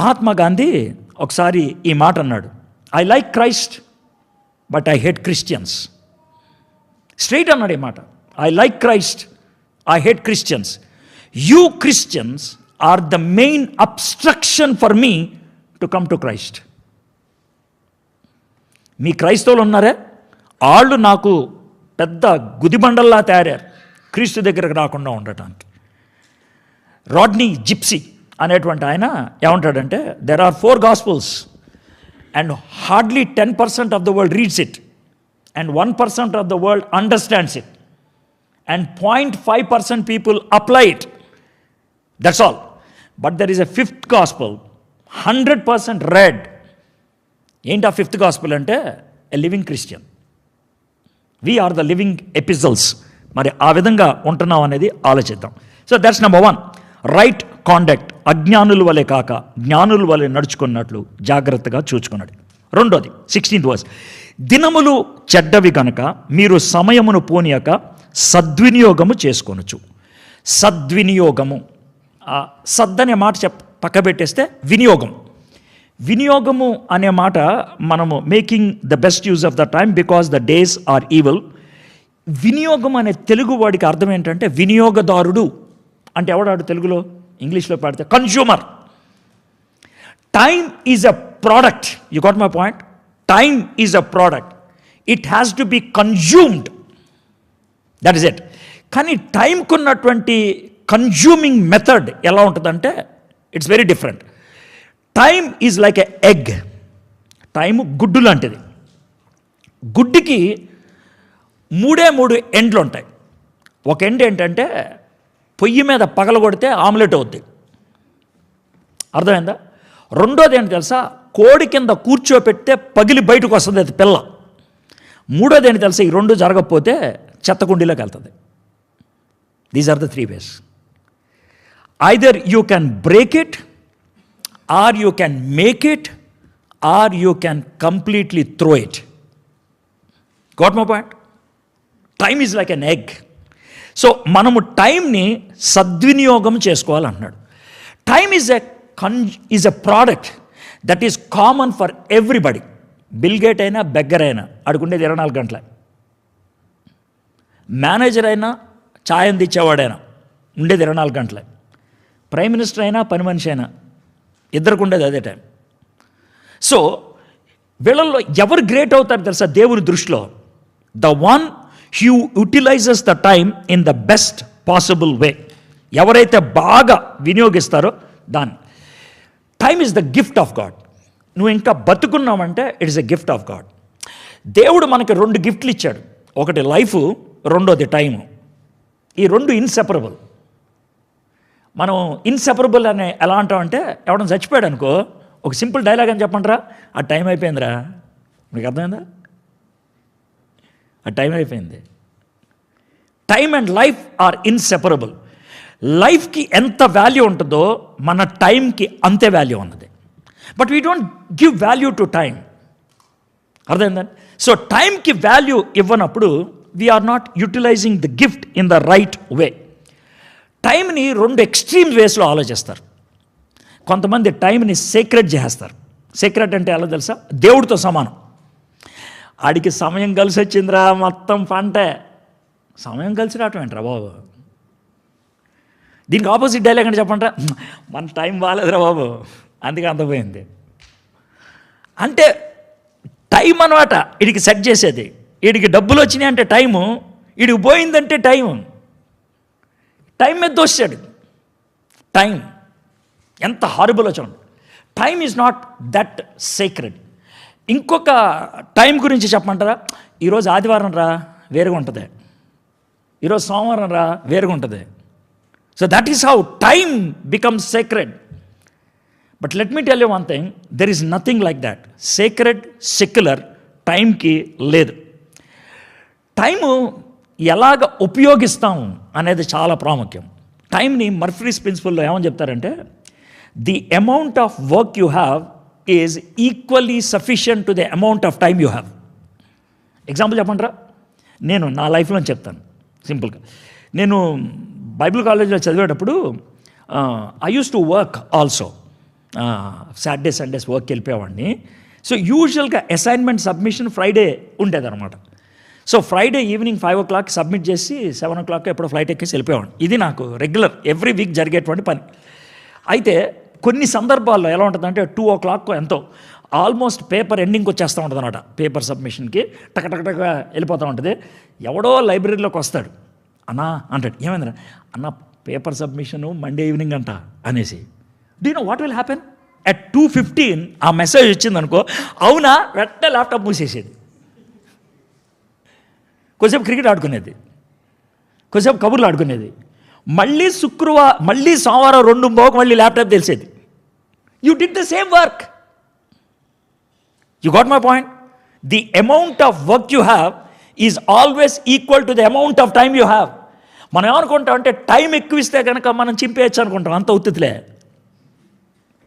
Mahatma Gandhi ఒకసారి ఈ మాట అన్నాడు, I like Christ but I hate Christians. Straight అన్నాడు ఈ మాట. I like Christ, I hate Christians. You Christians are the main obstruction for me to come to Christ. మీ క్రైస్తవులు ఉన్నారే, వాళ్ళు నాకు పెద్ద గుదిబండల్లా తయారారు క్రీస్తు దగ్గరకు రాకుండా ఉండటానికి. రాడ్నీ జిప్సీ అనేటువంటి ఆయన ఏమంటాడంటే, there are 4 gospels and hardly 10% of the world reads it, and 1% of the world understands it, and 0.5% people apply it. That's all. But there is a 5th gospel, 100% read. ఏంటి ఆ 5th gospel అంటే, a living Christian. We are the living epistles. మరి ఆ విధంగా ఉంటున్నాం అనేది ఆలోచిద్దాం. So that's number 1, right conduct. అజ్ఞానుల వలె కాక జ్ఞానుల వలె నడుచుకున్నట్లు జాగ్రత్తగా చూచుకున్నాడు. రెండోది 16th verse, దినములు చెడ్డవి కనుక మీరు సమయమును పోనీయక సద్వినియోగము చేసుకొనొచ్చు. సద్వినియోగము, సద్దనే మాట పక్క పెట్టేస్తే వినియోగం. వినియోగము అనే మాట మనము making the best use of the time because the days are evil. వినియోగం అనే తెలుగు వాడికి అర్థం ఏంటంటే వినియోగదారుడు అంటే ఎవడాడు తెలుగులో, ఇంగ్లీష్లో పెడితే consumer. Time is a product. You got my point? Time is a product. It has to B consumed. That is it. కానీ టైంకు ఉన్నటువంటి కన్జ్యూమింగ్ మెథడ్ ఎలా ఉంటుందంటే it's very different. Time is like a egg. Time గుడ్డు లాంటిది. గుడ్డుకి 3 ఎండ్లు ఉంటాయి. ఒక ఎండ్ ఏంటంటే పొయ్యి మీద పగలగొడితే ఆమ్లెట్ అవుద్ది. అర్థమైందా? రెండోది ఏంటి తెలుసా? కోడి కింద కూర్చోపెడితే పగిలి బయటకు వస్తుంది అది పిల్ల. మూడోది ఏంటి తెలుసా? ఈ రెండు జరగకపోతే చెత్తకుండీలోకి వెళ్తుంది. These are the 3 ways. Either you can break it, or you can make it, or you can completely throw it. Got my point? Time is like an egg. So మనము టైంని సద్వినియోగం చేసుకోవాలంటున్నాడు. Time is a product that is common for everybody. Bill Gates అయినా beggar అయినా అడుగుండేది 24 గంటలే. Manager అయినా ఛాయ్ అందించేవాడైనా ఉండేది 24 గంటలే. ప్రైమ్ మినిస్టర్ అయినా పని మనిషి అయినా ఇద్దరికి ఉండేది అదే టైం. సో వీళ్ళల్లో ఎవరు గ్రేట్ అవుతారు తెలుసా దేవుని దృష్టిలో? The one who utilises the time in the best possible way. ఎవరైతే బాగా వినియోగిస్తారో దాన్ని. Time is the gift of God. నువ్వు ఇంకా బతుకున్నావంటే it is a gift of God. దేవుడు మనకి 2 గిఫ్ట్లు ఇచ్చాడు. ఒకటి లైఫ్, రెండోది టైము. ఈ 2 ఇన్సెపరబుల్. మనం ఇన్సెపరబుల్ అని ఎలా అంటామంటే ఎవడన్నా చచ్చిపోయాడు అనుకో, ఒక సింపుల్ డైలాగ్ అని చెప్పంటారా, ఆ టైం అయిపోయిందిరా. మీకు అర్థమైందా? ఆ టైం అయిపోయింది. Time and life are inseparable. లైఫ్కి ఎంత వాల్యూ ఉంటుందో మన టైంకి అంతే వాల్యూ ఉన్నది. But we don't give value to time. అర్థమైందండి? సో టైంకి వాల్యూ ఇవ్వనప్పుడు we're not utilising the gift in the right way. టైంని 2 ఎక్స్ట్రీమ్ వేస్లో ఆలోచిస్తారు. కొంతమంది టైంని సీక్రెట్ చేస్తారు. సీక్రెట్ అంటే ఎలా తెలుసా? దేవుడితో సమానం. ఆడికి సమయం కలిసి వచ్చిందిరా, మొత్తం పంటే. సమయం కలిసి రావటం ఏంట్రా బాబు? దీనికి ఆపోజిట్ డైలాగ్ అంటే చెప్పంటారా, మన టైం బాగాలేదురా బాబు, అందుకే అంతపోయింది. అంటే టైం అనమాట వీడికి సెట్ చేసేది. వీడికి డబ్బులు వచ్చినాయి అంటే టైము, వీడికి పోయిందంటే టైము. టైం మీద దోశాడు. టైం ఎంత హారబుల్ చూడండి. Time is not that secret. ఇంకొక టైం గురించి చెప్పమంటారా? ఈరోజు ఆదివారం రా, వేరుగా ఉంటుంది. ఈరోజు సోమవారం రా, వేరుగా ఉంటుంది. So that is how time becomes sacred. But let me tell you one thing, there is nothing like that. Sacred, secular టైంకి లేదు. టైము ఎలాగ ఉపయోగిస్తాం అనేది చాలా ప్రాముఖ్యం. టైంని మర్ఫీస్ ప్రిన్సిపల్లో ఏమని చెప్తారంటే, the amount of work you have is equally sufficient to the amount of time you have. Example చెప్పంటారా? నేను నా లైఫ్లో చెప్తాను సింపుల్గా. నేను బైబిల్ కాలేజ్లో చదివేటప్పుడు I use to work also. Saturday Sundays వర్క్కి వెళ్ళిపోయేవాడిని. సో యూజువల్గా అసైన్మెంట్ సబ్మిషన్ ఫ్రైడే ఉండేదన్నమాట. So Friday evening 5 o'clock submit చేసి 7 o'clock ఎప్పుడో ఫ్లైట్ ఎక్కేసి వెళ్ళిపోయేవాడిని. ఇది నాకు రెగ్యులర్ ఎవ్రీ వీక్ జరిగేటువంటి పని. అయితే కొన్ని సందర్భాల్లో ఎలా ఉంటుందంటే 2 o'clock ఎంతో ఆల్మోస్ట్ పేపర్ ఎండింగ్కి వచ్చేస్తూ ఉంటుంది అనమాట. పేపర్ సబ్మిషన్కి టకటకటగా వెళ్ళిపోతూ ఉంటుంది. ఎవడో లైబ్రరీలోకి వస్తాడు, అన్నా అంటాడు, ఏమైందిరా అన్న పేపర్ సబ్మిషను మండే ఈవినింగ్ అంట అనేసి. Do you know what will happen? At 2:15 ఆ మెసేజ్ వచ్చిందనుకో, అవునా వెంటనే ల్యాప్టాప్ మూసేసేది. కొద్దిసేపు క్రికెట్ ఆడుకునేది, కొద్దిసేపు కబుర్లు ఆడుకునేది. మళ్ళీ సోమవారం 2:00 మళ్ళీ ల్యాప్టాప్ తెలిసేది. You did the same work. You got my point? The amount of work you have is always equal to the amount of time you have. మనం ఏమనుకుంటాం అంటే టైం ఎక్కువ ఇస్తే కనుక మనం చింపేయచ్చు అనుకుంటాం. అంత ఉత్తులే,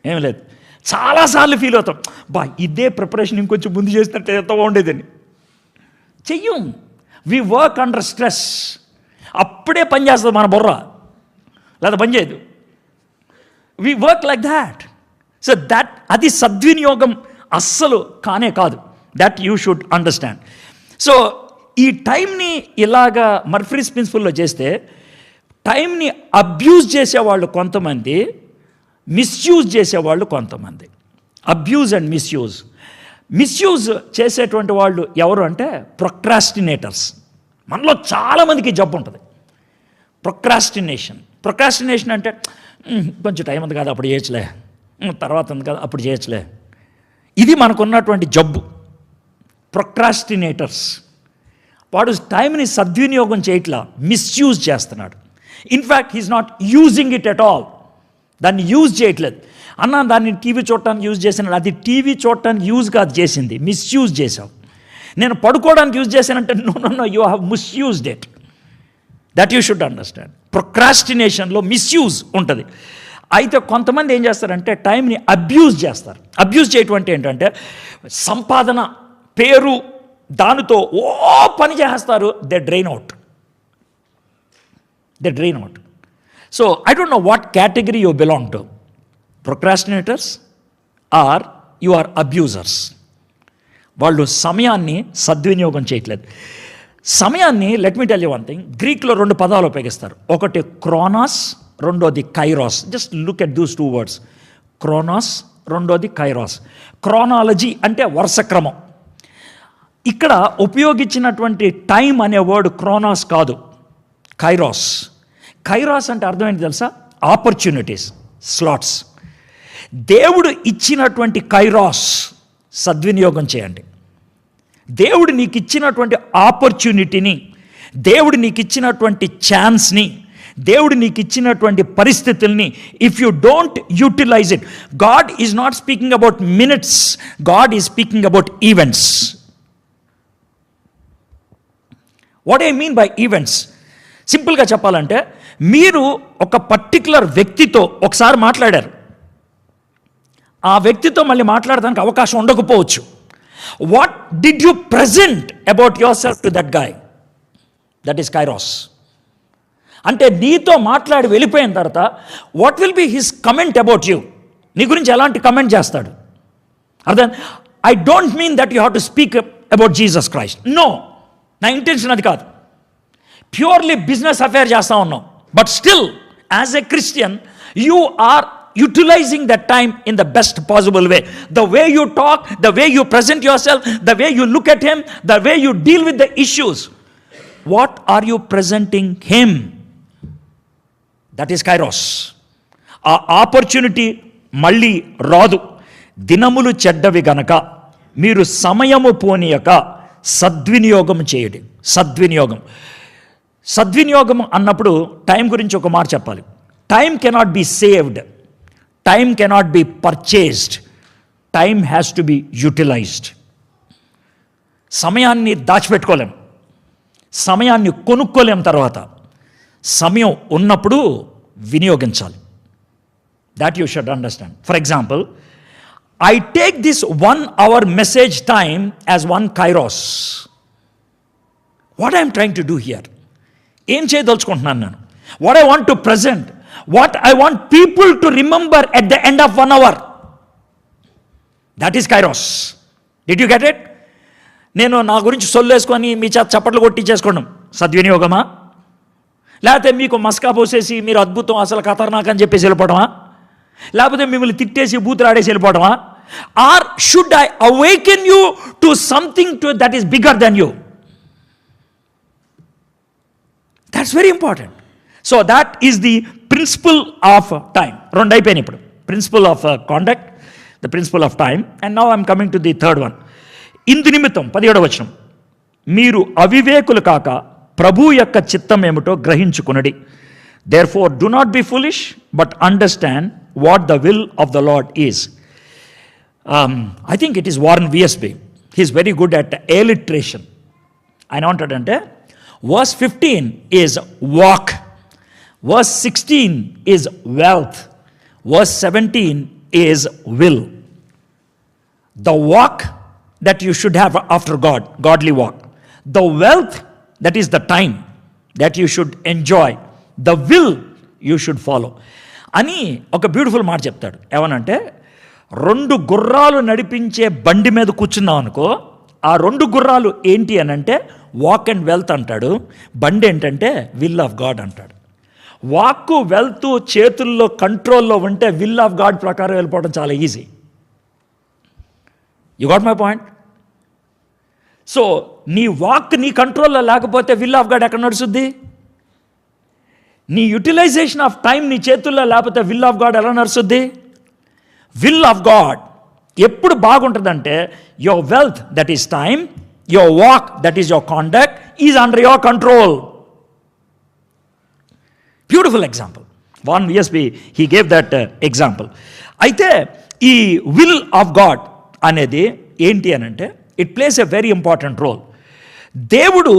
ఏం లేదు. చాలాసార్లు ఫీల్ అవుతాం, బా ఇదే ప్రిపరేషన్ ఇంకొంచెం ముందు చేసినట్టు ఎంత బాగుండేదని. చెయ్యం. We work under stress. అప్పుడే పని చేస్తుంది మన బుర్ర, లేదా పని చేయదు. We work like that. So అది సద్వినియోగం అస్సలు కానే కాదు. That you should understand. So ఈ టైంని ఇలాగా మర్ఫీస్ ప్రిన్సిపల్లో చేస్తే టైంని అబ్యూజ్ చేసేవాళ్ళు కొంతమంది, మిస్యూజ్ చేసేవాళ్ళు కొంతమంది. అబ్యూజ్ అండ్ మిస్యూజ్ చేసేటువంటి వాళ్ళు ఎవరు అంటే ప్రొక్రాస్టినేటర్స్. మనలో చాలామందికి జబ్బు ఉంటుంది ప్రొక్రాస్టినేషన్ అంటే కొంచెం టైం ఉంది కదా అప్పుడు చేయొచ్చులే, తర్వాత ఉంది కదా అప్పుడు చేయొచ్చులే. ఇది మనకున్నటువంటి జబ్బు, ప్రొక్రాస్టినేటర్స్. వాడు టైంని సద్వినియోగం చేయట్లా, మిస్యూజ్ చేస్తున్నాడు. In fact he is not using it at all. దాన్ని యూజ్ చేయట్లేదు. అన్న దాన్ని టీవీ చూడటానికి యూజ్ చేసినాడు, అది టీవీ చూడటానికి యూజ్ కాదు చేసింది, మిస్యూజ్ చేసావు. నేను పడుకోవడానికి యూజ్ చేశానంటే no you have misused it. That you should understand. ప్రొక్రాస్టినేషన్లో మిస్యూజ్ ఉంటుంది. అయితే కొంతమంది ఏం చేస్తారంటే టైంని అబ్యూజ్ చేస్తారు. అబ్యూజ్ చేయటం అంటే ఏంటంటే సంపాదన, పేరు, దానితో పని చేస్తారు. They drain out. So I don't know what category you belong to, procrastinators or you are abusers. వాళ్ళు సమయాన్ని సద్వినియోగం చేయట్లేదు. సమయాన్ని, let me tell you one thing, గ్రీక్లో 2 పదాలు ఉపయోగిస్తారు. ఒకటి క్రోనాస్, రెండోది kairos. Just look at those 2 words, chronos, రెండోది కైరాస్. క్రోనాలజీ అంటే వరుస క్రమం. ఇక్కడ ఉపయోగించినటువంటి టైం అనే వర్డ్ క్రోనాస్ కాదు, కైరాస్. కైరాస్ అంటే అర్థం ఏంటి తెలుసా? Opportunities, slots. దేవుడు ఇచ్చినటువంటి కైరాస్ సద్వినియోగం చేయండి. దేవుడు నీకు ఇచ్చినటువంటి ఆపర్చునిటీని, దేవుడు నీకు ఇచ్చినటువంటి ఛాన్స్ని, దేవుడు నీకు ఇచ్చినటువంటి పరిస్థితుల్ని if you don't utilize it, God is not speaking about minutes, God is speaking about events. What I mean by events? సింపుల్గా చెప్పాలంటే మీరు ఒక పర్టికులర్ వ్యక్తితో ఒకసారి మాట్లాడారు, ఆ వ్యక్తితో మళ్ళీ మాట్లాడడానికి అవకాశం ఉండకపోవచ్చు. What did you present about yourself to that guy? That is kairos. అంటే నీతో మాట్లాడి వెళ్ళిపోయిన తర్వాత what will be his comment about you? నీ గురించి ఎలాంటి కమెంట్ చేస్తాడు? అర్థం? I don't mean that you have to speak about Jesus Christ. No, నా ఇంటెన్షన్ అది కాదు. ప్యూర్లీ బిజినెస్ అఫేర్ చేస్తూ ఉన్నాం. But still as a Christian you are utilizing that time in the best possible way. The way you talk, the way you present yourself, the way you look at him, the way you deal with the issues. What are you presenting him? That is kairos. ఆ opportunity మళ్ళీ రాదు. దినములు చెడ్డవి గనక మీరు సమయము పోనీయక సద్వినియోగం చేయడి. సద్వినియోగం అన్నప్పుడు టైం గురించి ఒక మాట చెప్పాలి. Time cannot be saved, time cannot be purchased, time has to be utilized. సమయాన్ని దాచిపెట్టుకోలేం, సమయాన్ని కొనుక్కోలేం. తర్వాత సమయం ఉన్నప్పుడు వినియోగించాలి. That you should understand. For example, I take this 1 hour message time as 1 kairos. What I'm trying to do here? ఏం చేయదలుచుకుంటున్నాను నేను? What I want to present, what I want people to remember at the end of 1 hour. That is kairos. Did you get it? నేను నా గురించి సొల్లేసుకొని మీ చేత చప్పట్లు కొట్టి చేసుకోవడం సద్వినియోగమా? లేకపోతే మీకు మస్కా పోసేసి మీరు అద్భుతం అసలు ఖతర్నాక్ అని చెప్పేసి వెళ్ళిపోవడమా? లేకపోతే మిమ్మల్ని తిట్టేసి బూతులు ఆడేసి వెళ్ళిపోవడమా? Or should I awaken you to something to that is bigger than you? That's very important. So that is the principle of time. 2 అయిపోయినాయి ఇప్పుడు. Principle of conduct, the principle of time. And now I'm coming to the 3rd one. ఇందు నిమిత్తం 17వ వచనం, మీరు అవివేకులు కాక ప్రభు యొక్క చిత్తం ఏమిటో గ్రహించుకునడి. Therefore do not be foolish but understand what the will of the Lord is. I think it is Warren Wiersbe. He is very good at alliteration. ఆయన ఏమంటాడంటే verse 15 is walk, verse 16 is wealth, verse 17 is will. The walk that you should have after God, godly walk. The wealth, that is the time, that you should enjoy, the will you should follow అని ఒక beautiful మాట చెప్తాడు. ఏమనంటే 2 గుర్రాలు నడిపించే బండి మీద కూర్చున్నాం అనుకో, ఆ 2 గుర్రాలు ఏంటి అని అంటే వాక్ అండ్ వెల్త్ అంటాడు, బండి ఏంటంటే విల్ ఆఫ్ గాడ్ అంటాడు. వాక్ వెల్త్ చేతుల్లో కంట్రోల్లో ఉంటే విల్ ఆఫ్ గాడ్ ప్రకారం వెళ్ళిపోవడం చాలా easy. You got my point? So నీ వాక్ నీ కంట్రోల్లో లేకపోతే విల్ ఆఫ్ గాడ్ ఎక్కడ నడుస్తుంది? నీ యూటిలైజేషన్ ఆఫ్ టైం నీ చేతుల్లో లేకపోతే విల్ ఆఫ్ గాడ్ ఎలా నడుస్తుంది? విల్ ఆఫ్ గాడ్ ఎప్పుడు బాగుంటుందంటే your wealth, that is time, your walk, that is your conduct, is under your control. Beautiful example. Warren Wiersbe he gave that example. అయితే ఈ will of God అనేది ఏంటి అని అంటే it plays a very important role. దేవుడు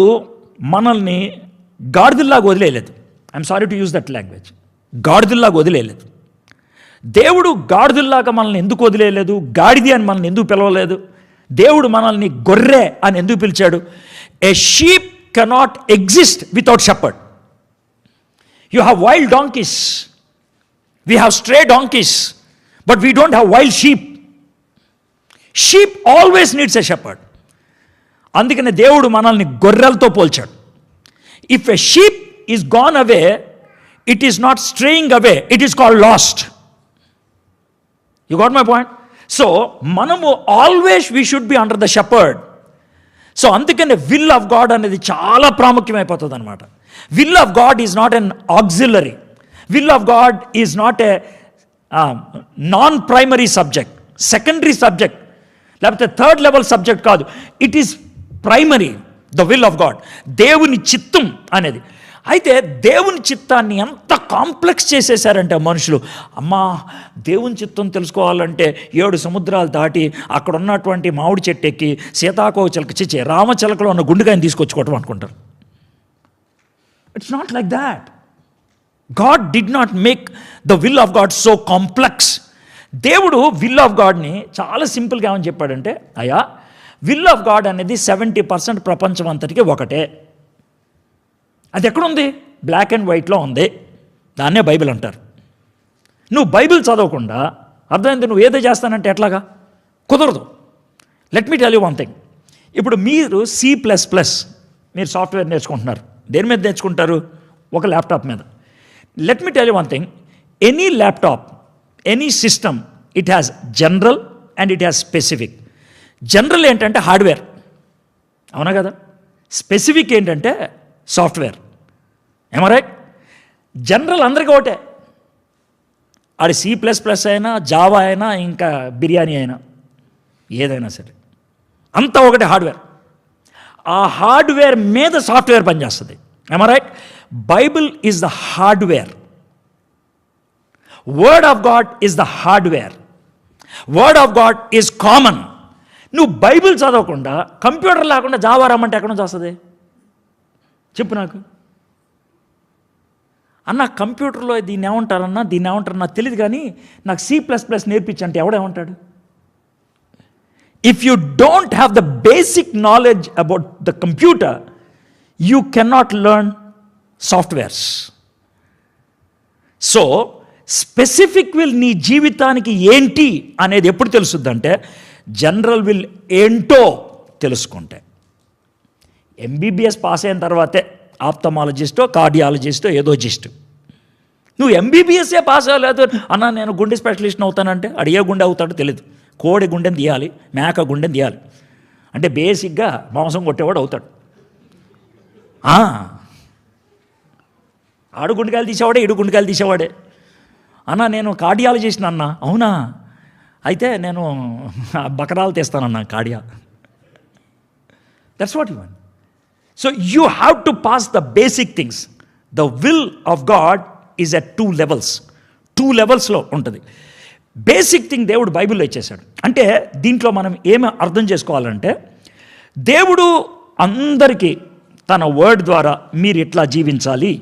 మనల్ని గాడిదల్లాగా వదిలేయలేదు. I'm sorry to use that language. గాడిదల్లాగా వదిలేయలేదు. దేవుడు గాడిదల్లాగా మనల్ని ఎందుకు వదిలేయలేదు? గాడిది అని మనల్ని ఎందుకు పిలవలేదు? దేవుడు మనల్ని గొర్రె అని ఎందుకు పిలిచాడు? A sheep cannot exist without shepherd. You have wild donkeys, we have stray donkeys, but we don't have wild sheep. Sheep always needs a shepherd. అందుకనే దేవుడు మనల్ని గొర్రెలతో పోల్చాడు. If a sheep is gone away, it is not straying away, it is called lost. You got my point? So మనము always we should be under the shepherd. So అందుకనే will of God అనేది చాలా ప్రాముఖ్యమైపోతుంది అనమాట. Will of God is not an auxiliary. Will of God is not a non primary subject, secondary subject, లేకపోతే 3rd level subject కాదు. It is primary, the will of God, దేవుని చిత్తం అనేది. అయితే దేవుని చిత్తాన్ని ఎంత కాంప్లెక్స్ చేసేసారంటే మనుషులు, అమ్మా దేవుని చిత్తం తెలుసుకోవాలంటే 7 సముద్రాలు దాటి అక్కడ ఉన్నటువంటి మామిడి చెట్టు ఎక్కి సీతాకోచిలక చిచ్చే రామచిలకలో ఉన్న గుండెకాయని తీసుకొచ్చుకోవటం అనుకుంటారు. It's not like that. God did not make the will of God so complex. దేవుడు విల్ ఆఫ్ గాడ్ని చాలా సింపుల్గా ఏమని చెప్పాడంటే, అయ్యా విల్ ఆఫ్ గాడ్ అనేది 70% ప్రపంచం అంతటికి ఒకటే. అది ఎక్కడుంది? బ్లాక్ అండ్ వైట్లో ఉంది. దాన్నే బైబిల్ అంటారు. నువ్వు బైబిల్ చదవకుండా అర్థమైంది నువ్వు ఏదో చేస్తానంటే ఎట్లాగా? కుదరదు. Let me tell you one thing. ఇప్పుడు మీరు C++ మీరు సాఫ్ట్వేర్ నేర్చుకుంటున్నారు. దేని మీద నేర్చుకుంటారు? ఒక ల్యాప్టాప్ మీద. Let me tell you one thing. Any laptop, any system, it has general and it has specific. General ఏంటంటే హార్డ్వేర్, అవునా కదా? స్పెసిఫిక్ ఏంటంటే సాఫ్ట్వేర్. ఏమో రైట్? జనరల్ అందరికీ ఒకటే. అది C++ అయినా, జావా అయినా, ఇంకా బిర్యానీ అయినా, ఏదైనా సరే అంతా ఒకటే హార్డ్వేర్. ఆ హార్డ్వేర్ మీద సాఫ్ట్వేర్ పనిచేస్తుంది. ఏమో right? Bible is the hardware. Word of God is the hardware. Word of God is common. నువ్వు బైబిల్ చదవకుండా కంప్యూటర్ లేకుండా జావా రమ్మంటే ఎక్కడ నుంచి వస్తుంది? చెప్పు నాకు. అన్న కంప్యూటర్లో దీన్ని ఏమంటారన్నా, దీన్ని ఏమంటారు నాకు తెలియదు, కానీ నాకు C++ నేర్పించంటే ఎవడేమంటాడు? If you don't have the basic knowledge about the computer, you cannot learn softwares. So specific will నీ జీవితానికి ఏంటి అనేది ఎప్పుడు తెలుస్తుందంటే జనరల్ విల్ ఏంటో తెలుసుకుంటే. MBBS పాస్ అయిన తర్వాతే ఆప్థమాలజిస్టో, కార్డియాలజిస్టో, ఏదో జిస్టు. నువ్వు MBBSఏ పాస్ అవ్వలేదు అన్న నేను గుండె స్పెషలిస్ట్ని అవుతానంటే అడిగే గుండె అవుతాడో తెలియదు. కోడి గుండెని తీయాలి, మేక గుండెని తీయాలి అంటే బేసిక్గా మాంసం కొట్టేవాడు అవుతాడు. ఆడు గుండెకాయలు తీసేవాడే, ఇడు గుండెకాయలు తీసేవాడే. అన్న నేను కార్డియాలజిస్ట్ అన్నా. అవునా? అయితే నేను బకరాలు తీస్తానన్నా కార్డియా. That's what you want. So you have to pass the basic things. The will of God is at 2 levels. 2 levelsలో ఉంటుంది. బేసిక్ థింగ్ దేవుడు బైబిల్లో ఇచ్చేశాడు. అంటే దీంట్లో మనం ఏమి అర్థం చేసుకోవాలంటే దేవుడు అందరికీ తన వర్డ్ ద్వారా మీరు ఇట్లా జీవించాలి.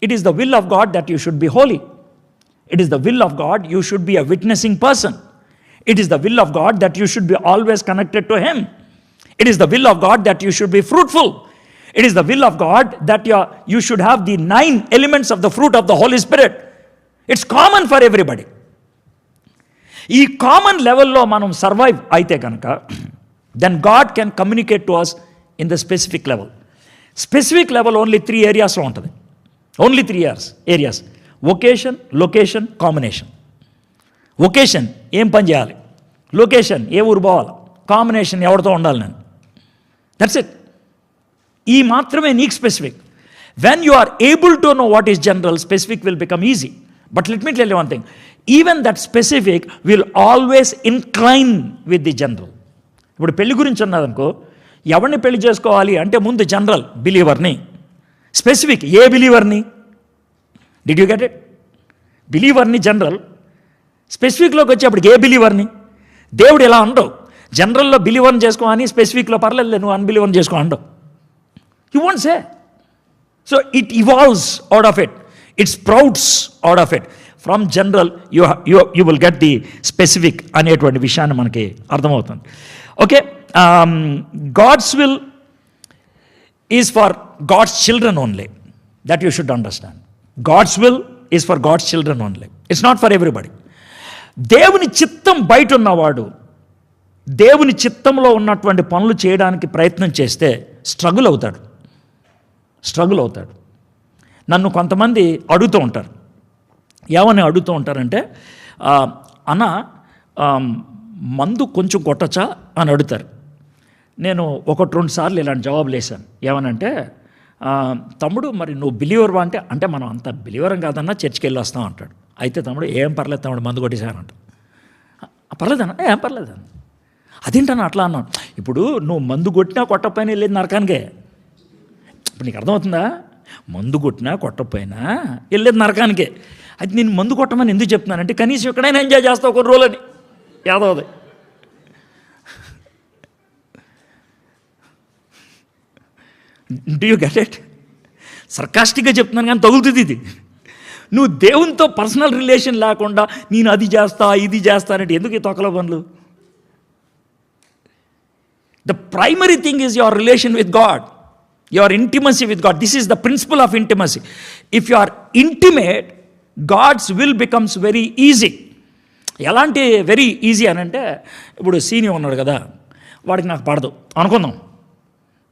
It is the will of God that you should be Holi. It is the will of God you should be a witnessing person. It is the will of God that you should be always connected to Him. It is the will of God that you should be fruitful. It is the will of God that you should have the 9 elements of the fruit of the Holy Spirit. It's common for everybody. ఈ common లెవెల్లో మనం survive అయితే కనుక then God can communicate to us in the specific level. Specific level only 3 ఏరియాస్లో ఉంటుంది. Only 3 areas: vocation, location, combination. Vocation ఏం పని చేయాలి, లొకేషన్ ఏ ఊరు పోవాలి, కాంబినేషన్ ఎవరితో ఉండాలి నేను. That's it. ఈ మాత్రమే నీకు specific. When you are able to know what is general, specific will become easy. But let me tell you one thing, even that specific will always incline with the general. ఇప్పుడు పెళ్లి గురించి అన్నదనుకో, ఎవరిని పెళ్లి చేసుకోవాలి అంటే ముందు జనరల్ బిలీవర్ని, స్పెసిఫిక్ ఏ బిలీవర్ని. Did you get it? బిలీవర్ని జనరల్, స్పెసిఫిక్లోకి వచ్చేప్పటికి ఏ బిలీవర్ని. దేవుడు ఎలా ఉండవు, జనరల్లో బిలీవర్ని చేసుకో అని, స్పెసిఫిక్లో పర్లేదు నువ్వు అన్బిలీవర్ని చేసుకో అండవు. You want say. So it evolves out of it, it sprouts out of it. From general you will get the specific అనేటువంటి విషయాన్ని మనకి అర్థమవుతుంది. Okay, God's will is for God's children only. That you should understand. God's will is for God's children only. It's not for everybody. దేవుని చిత్తం బయట ఉన్నవాడు దేవుని చిత్తంలో ఉన్నటువంటి పనులు చేయడానికి ప్రయత్నం చేస్తే స్ట్రగుల్ అవుతాడు. నన్ను కొంతమంది అడుగుతూ ఉంటారు, ఏమని అడుగుతూ ఉంటారంటే, అన్న మందు కొంచెం కొట్టచ్చా అని అడుగుతారు. నేను 1-2 సార్లు ఇలాంటి జవాబులు వేశాను. ఏమనంటే, తమ్ముడు మరి నువ్వు బిలీవర్వా అంటే మనం అంత బిలీవరం కాదన్నా చర్చికి వెళ్ళి వస్తాం అంటాడు. అయితే తమ్ముడు ఏం పర్లేదు తమ్ముడు మందు కొట్టేశానంట. పర్లేదన్నా, ఏం పర్లేదన్న. అదేంటన్నా అట్లా అన్నాను. ఇప్పుడు నువ్వు మందు కొట్టినా కొట్టకపోయినా వెళ్ళేది నరకానికే. ఇప్పుడు నీకు అర్థమవుతుందా? మందు కొట్టినా కొట్టకపోయినా వెళ్ళేది నరకానికే. అది నేను మందు కొట్టమని ఎందుకు చెప్తున్నానంటే, కనీసం ఎక్కడైనా ఎంజాయ్ చేస్తావు కొన్ని రోజులని యాదవది. Do you get it? సర్కాస్టిక్గా చెప్తున్నాను కానీ తగులుతుంది ఇది. నువ్వు దేవునితో పర్సనల్ రిలేషన్ లేకుండా నేను అది చేస్తా ఇది చేస్తా అంటే ఎందుకు ఈ తొక్కల పనులు? The primary thing is your relation with God, your intimacy with God. This is the principle of intimacy. If you are intimate, God's will becomes very easy. ఎలాంటి వెరీ ఈజీ అని అంటే, ఇప్పుడు సీనియర్ ఉన్నాడు కదా, వాడికి నాకు పడదు అనుకుందాం.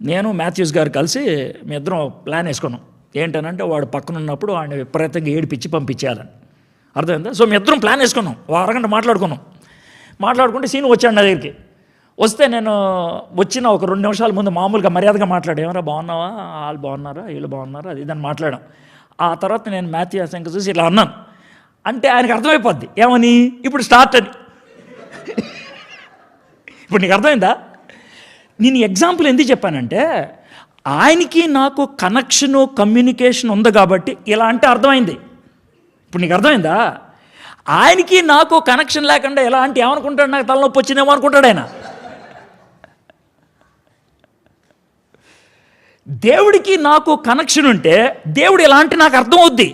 నేను మాథ్యూస్ గారు కలిసి మీ ఇద్దరం ప్లాన్ వేసుకున్నాం. ఏంటనంటే, వాడు పక్కన ఉన్నప్పుడు వాడిని విపరీతంగా ఏడిపించి పంపించేయాలని. అర్థమైందా? సో మీ ఇద్దరం ప్లాన్ వేసుకున్నాం. అరగంట మాట్లాడుకుంటే సీను వచ్చాడు నా దగ్గరికి. వస్తే నేను వచ్చిన ఒక 2 నిమిషాల ముందు మామూలుగా మర్యాదగా మాట్లాడాను. ఏమరా బాగున్నావా, వాళ్ళు బాగున్నారా, వీళ్ళు బాగున్నారా, అది ఇదని మాట్లాడాం. ఆ తర్వాత నేను మాథ్యూస్ ఇంకా చూసి ఇలా అన్నాను అంటే ఆయనకు అర్థమైపోద్ది ఏమని, ఇప్పుడు స్టార్ట్ అని. ఇప్పుడు నీకు అర్థమైందా? నేను ఎగ్జాంపుల్ ఎందుకు చెప్పానంటే, ఆయనకి నాకు కనెక్షను కమ్యూనికేషన్ ఉంది కాబట్టి ఇలా అంటే అర్థమైంది. ఇప్పుడు నీకు అర్థమైందా? ఆయనకి నాకు కనెక్షన్ లేకుండా ఎలా అంటే ఏమనుకుంటాడు, నాకు తలనొప్పి వచ్చిందేమో అనుకుంటాడు ఆయన. దేవుడికి నాకు కనెక్షన్ ఉంటే దేవుడు ఎలా అంటే నాకు అర్థం అవుద్ది.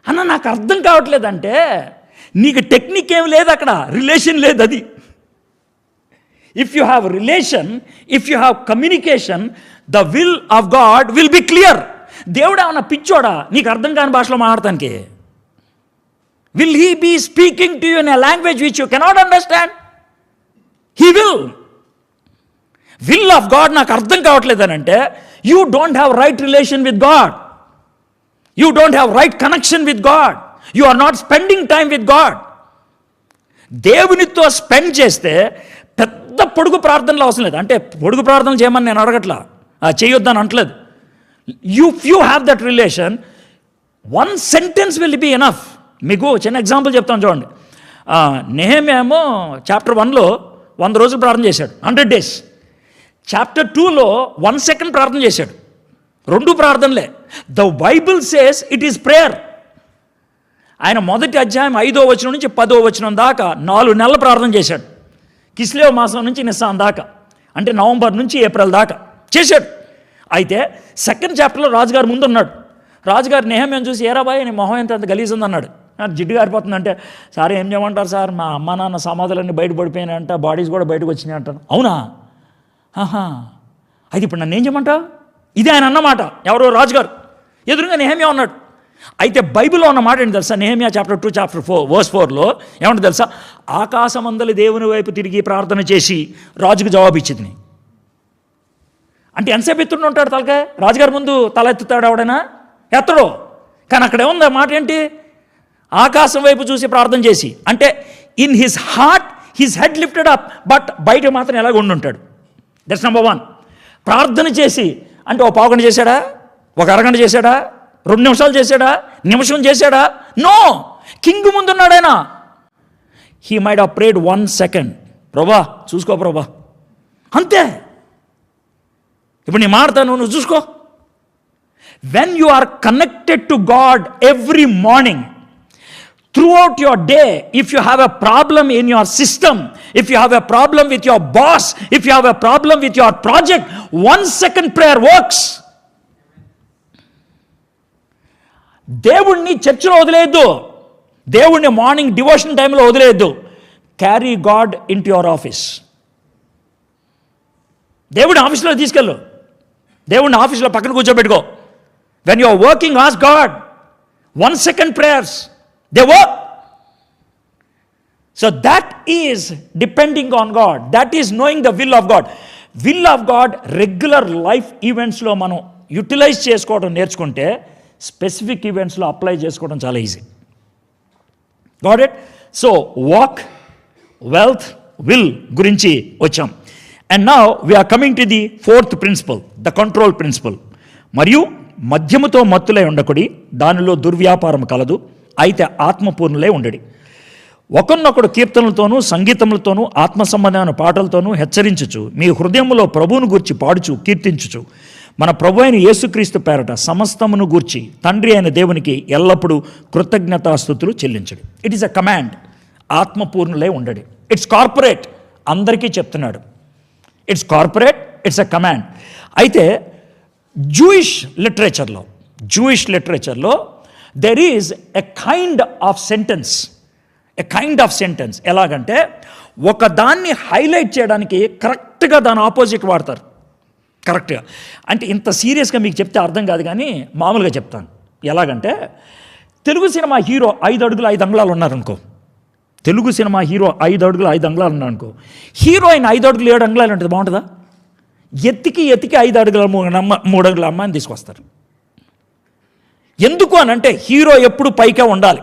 అన్న నాకు అర్థం కావట్లేదంటే నీకు టెక్నిక్ ఏం లేదు, అక్కడ రిలేషన్ లేదు. అది if you have relation, if you have communication, the will of God will be clear. దేవుడు ఏమన్నా పిచ్చోడా నీకు అర్థం కాని భాషలో మాట్లాడటానికి? Will he be speaking to you in a language which you cannot understand? He will. Will of God నాకు అర్థం కావట్లేదనంటే you don't have right relation with God. You don't have right connection with God. You are not spending time with God. దేవునితో spend చేస్తే పెద్ద పొడుగు ప్రార్థనలు అవసరం లేదు. అంటే పొడుగు ప్రార్థనలు చేయమని నేను అడగట్లా, చేయొద్దని అంటలేదు. You have that relation, 1 sentence will be enough. మీకు చిన్న ఎగ్జాంపుల్ చెప్తాను చూడండి. నెహెమ్యా చాప్టర్ 1లో 100 రోజులు ప్రార్థన చేశాడు, 100 days. చాప్టర్ 2లో 1 second ప్రార్థన చేశాడు. 2 ప్రార్థనలే. The Bible says it is prayer. ఆయన మొదటి అధ్యాయం 5వ వచనం నుంచి 10వ వచనం దాకా 4 నెలలు ప్రార్థన చేశాడు. కిస్లేవ్ మాసం నుంచి నిస్సాం దాకా, అంటే నవంబర్ నుంచి ఏప్రిల్ దాకా చేశాడు. అయితే 2nd చాప్టర్లో రాజుగారు ముందున్నాడు. రాజుగారు నెహెమ్యాను చూసి, ఏరా బాయ్ నీ మొహం ఎంత గలీజ్ ఉందన్నాడు. జిడ్డు గారిపోతుందంటే, సార్ ఏం చేయమంటారు సార్, మా అమ్మ నాన్న సమాధులన్నీ బయట పడిపోయినాయంట, బాడీస్ కూడా బయటకు వచ్చినాయి అంటాను. అవునా? ఆహా, అయితే ఇప్పుడు నన్ను ఏం చేయమంటావు? ఇది ఆయన అన్నమాట. ఎవరో రాజుగారు ఎదురుగా నెహెమ్యా ఉన్నాడు. అయితే బైబిల్లో ఉన్న మాట ఏంటి తెలుసా? నెహెమ్యా చాప్టర్ 2 చాప్టర్ 4 వర్స్ 4లో ఏమంటే తెలుసా? ఆకాశమందలి దేవుని వైపు తిరిగి ప్రార్థన చేసి రాజుకు జవాబు ఇచ్చింది. అంటే ఎంతసేపు ఎత్తుండి ఉంటాడు తలకాయ? రాజుగారి ముందు తల ఎత్తుతాడు ఎవడైనా? ఎత్తడు. కానీ అక్కడ ఏముంది ఆ మాట ఏంటి? ఆకాశం వైపు చూసి ప్రార్థన చేసి. అంటే in his heart his head lifted up, but బయట మాత్రం ఎలాగ ఉండుంటాడు. That's number 1. ప్రార్థన చేసి అంటే ఓ పావుగంట చేశాడా? ఒక అరగంట చేశాడా? 2 నిమిషాలు చేశాడా? నిమిషం చేశాడా? నో. కింగ్ ముందున్నాడు ఆయన. He might have prayed 1 second. Prabha చూసుకో ప్రభా, అంతే. ఇప్పుడు నీ మాడతాను, నువ్వు చూసుకో. When you are connected to God every morning, throughout your day, if you have a problem in your system, if you have a problem with your boss, if you have a problem with your project, 1 second prayer works. దేవుణ్ణి చర్చిలో వదిలేయద్దు, దేవుణ్ణి morning devotion టైంలో వదిలేయద్దు. Carry God into your office. దేవుడిని ఆఫీస్లో తీసుకెళ్ళు, దేవుడిని ఆఫీస్లో పక్కన కూర్చోబెట్టుకో. When you are working, ask God. 1 second prayers, they work. So that is depending on God. That is knowing the will of God. Will of God regular life events లో మనం utilise చేసుకోవడం నేర్చుకుంటే స్పెసిఫిక్ ఈవెంట్స్లో apply చేసుకోవడం చాలా easy. Got it? So walk, wealth, will గురించి వచ్చాం. And now we're coming to the 4th principle, the control principle. మరియు మద్యముతో మత్తులై ఉండకుడి, దానిలో దుర్వ్యాపారం కలదు, అయితే ఆత్మపూర్ణులై ఉండడి. ఒకరినొకడు కీర్తనలతోనూ సంగీతములతోనూ ఆత్మ సంబంధమైన పాటలతోనూ హెచ్చరించుచు మీ హృదయములో ప్రభువును గూర్చి పాడుచు కీర్తించుచు మన ప్రభు అయిన యేసుక్రీస్తు పేరట సమస్తమును గూర్చి తండ్రి అయిన దేవునికి ఎల్లప్పుడూ కృతజ్ఞతాస్తుతులు చెల్లించడు. It is a command. ఆత్మపూర్ణులై ఉండడి. ఇట్స్ కార్పొరేట్, అందరికీ చెప్తున్నాడు. It's corporate, it's a command. అయితే జూయిష్ లిటరేచర్లో there is a kind of sentence. ఎలాగంటే ఒక దాన్ని హైలైట్ చేయడానికి కరెక్ట్గా దాని ఆపోజిట్ వాడతారు. కరెక్ట్గా అంటే ఇంత సీరియస్గా మీకు చెప్తే అర్థం కాదు, కానీ మామూలుగా చెప్తాను. ఎలాగంటే తెలుగు సినిమా హీరో 5 అడుగులు 5 అంగుళాలు ఉన్నారనుకో. తెలుగు సినిమా హీరో 5 అడుగులు 5 అంగుళాలు ఉన్నారనుకో. హీరోయిన్ 5 అడుగులు 7 అంగుళాలు ఉంటుంది, బాగుంటుందా? ఎత్తికి 5 అడుగుల 3 అడుగుల అమ్మాయిని తీసుకొస్తారు. ఎందుకు అనంటే హీరో ఎప్పుడు పైకే ఉండాలి.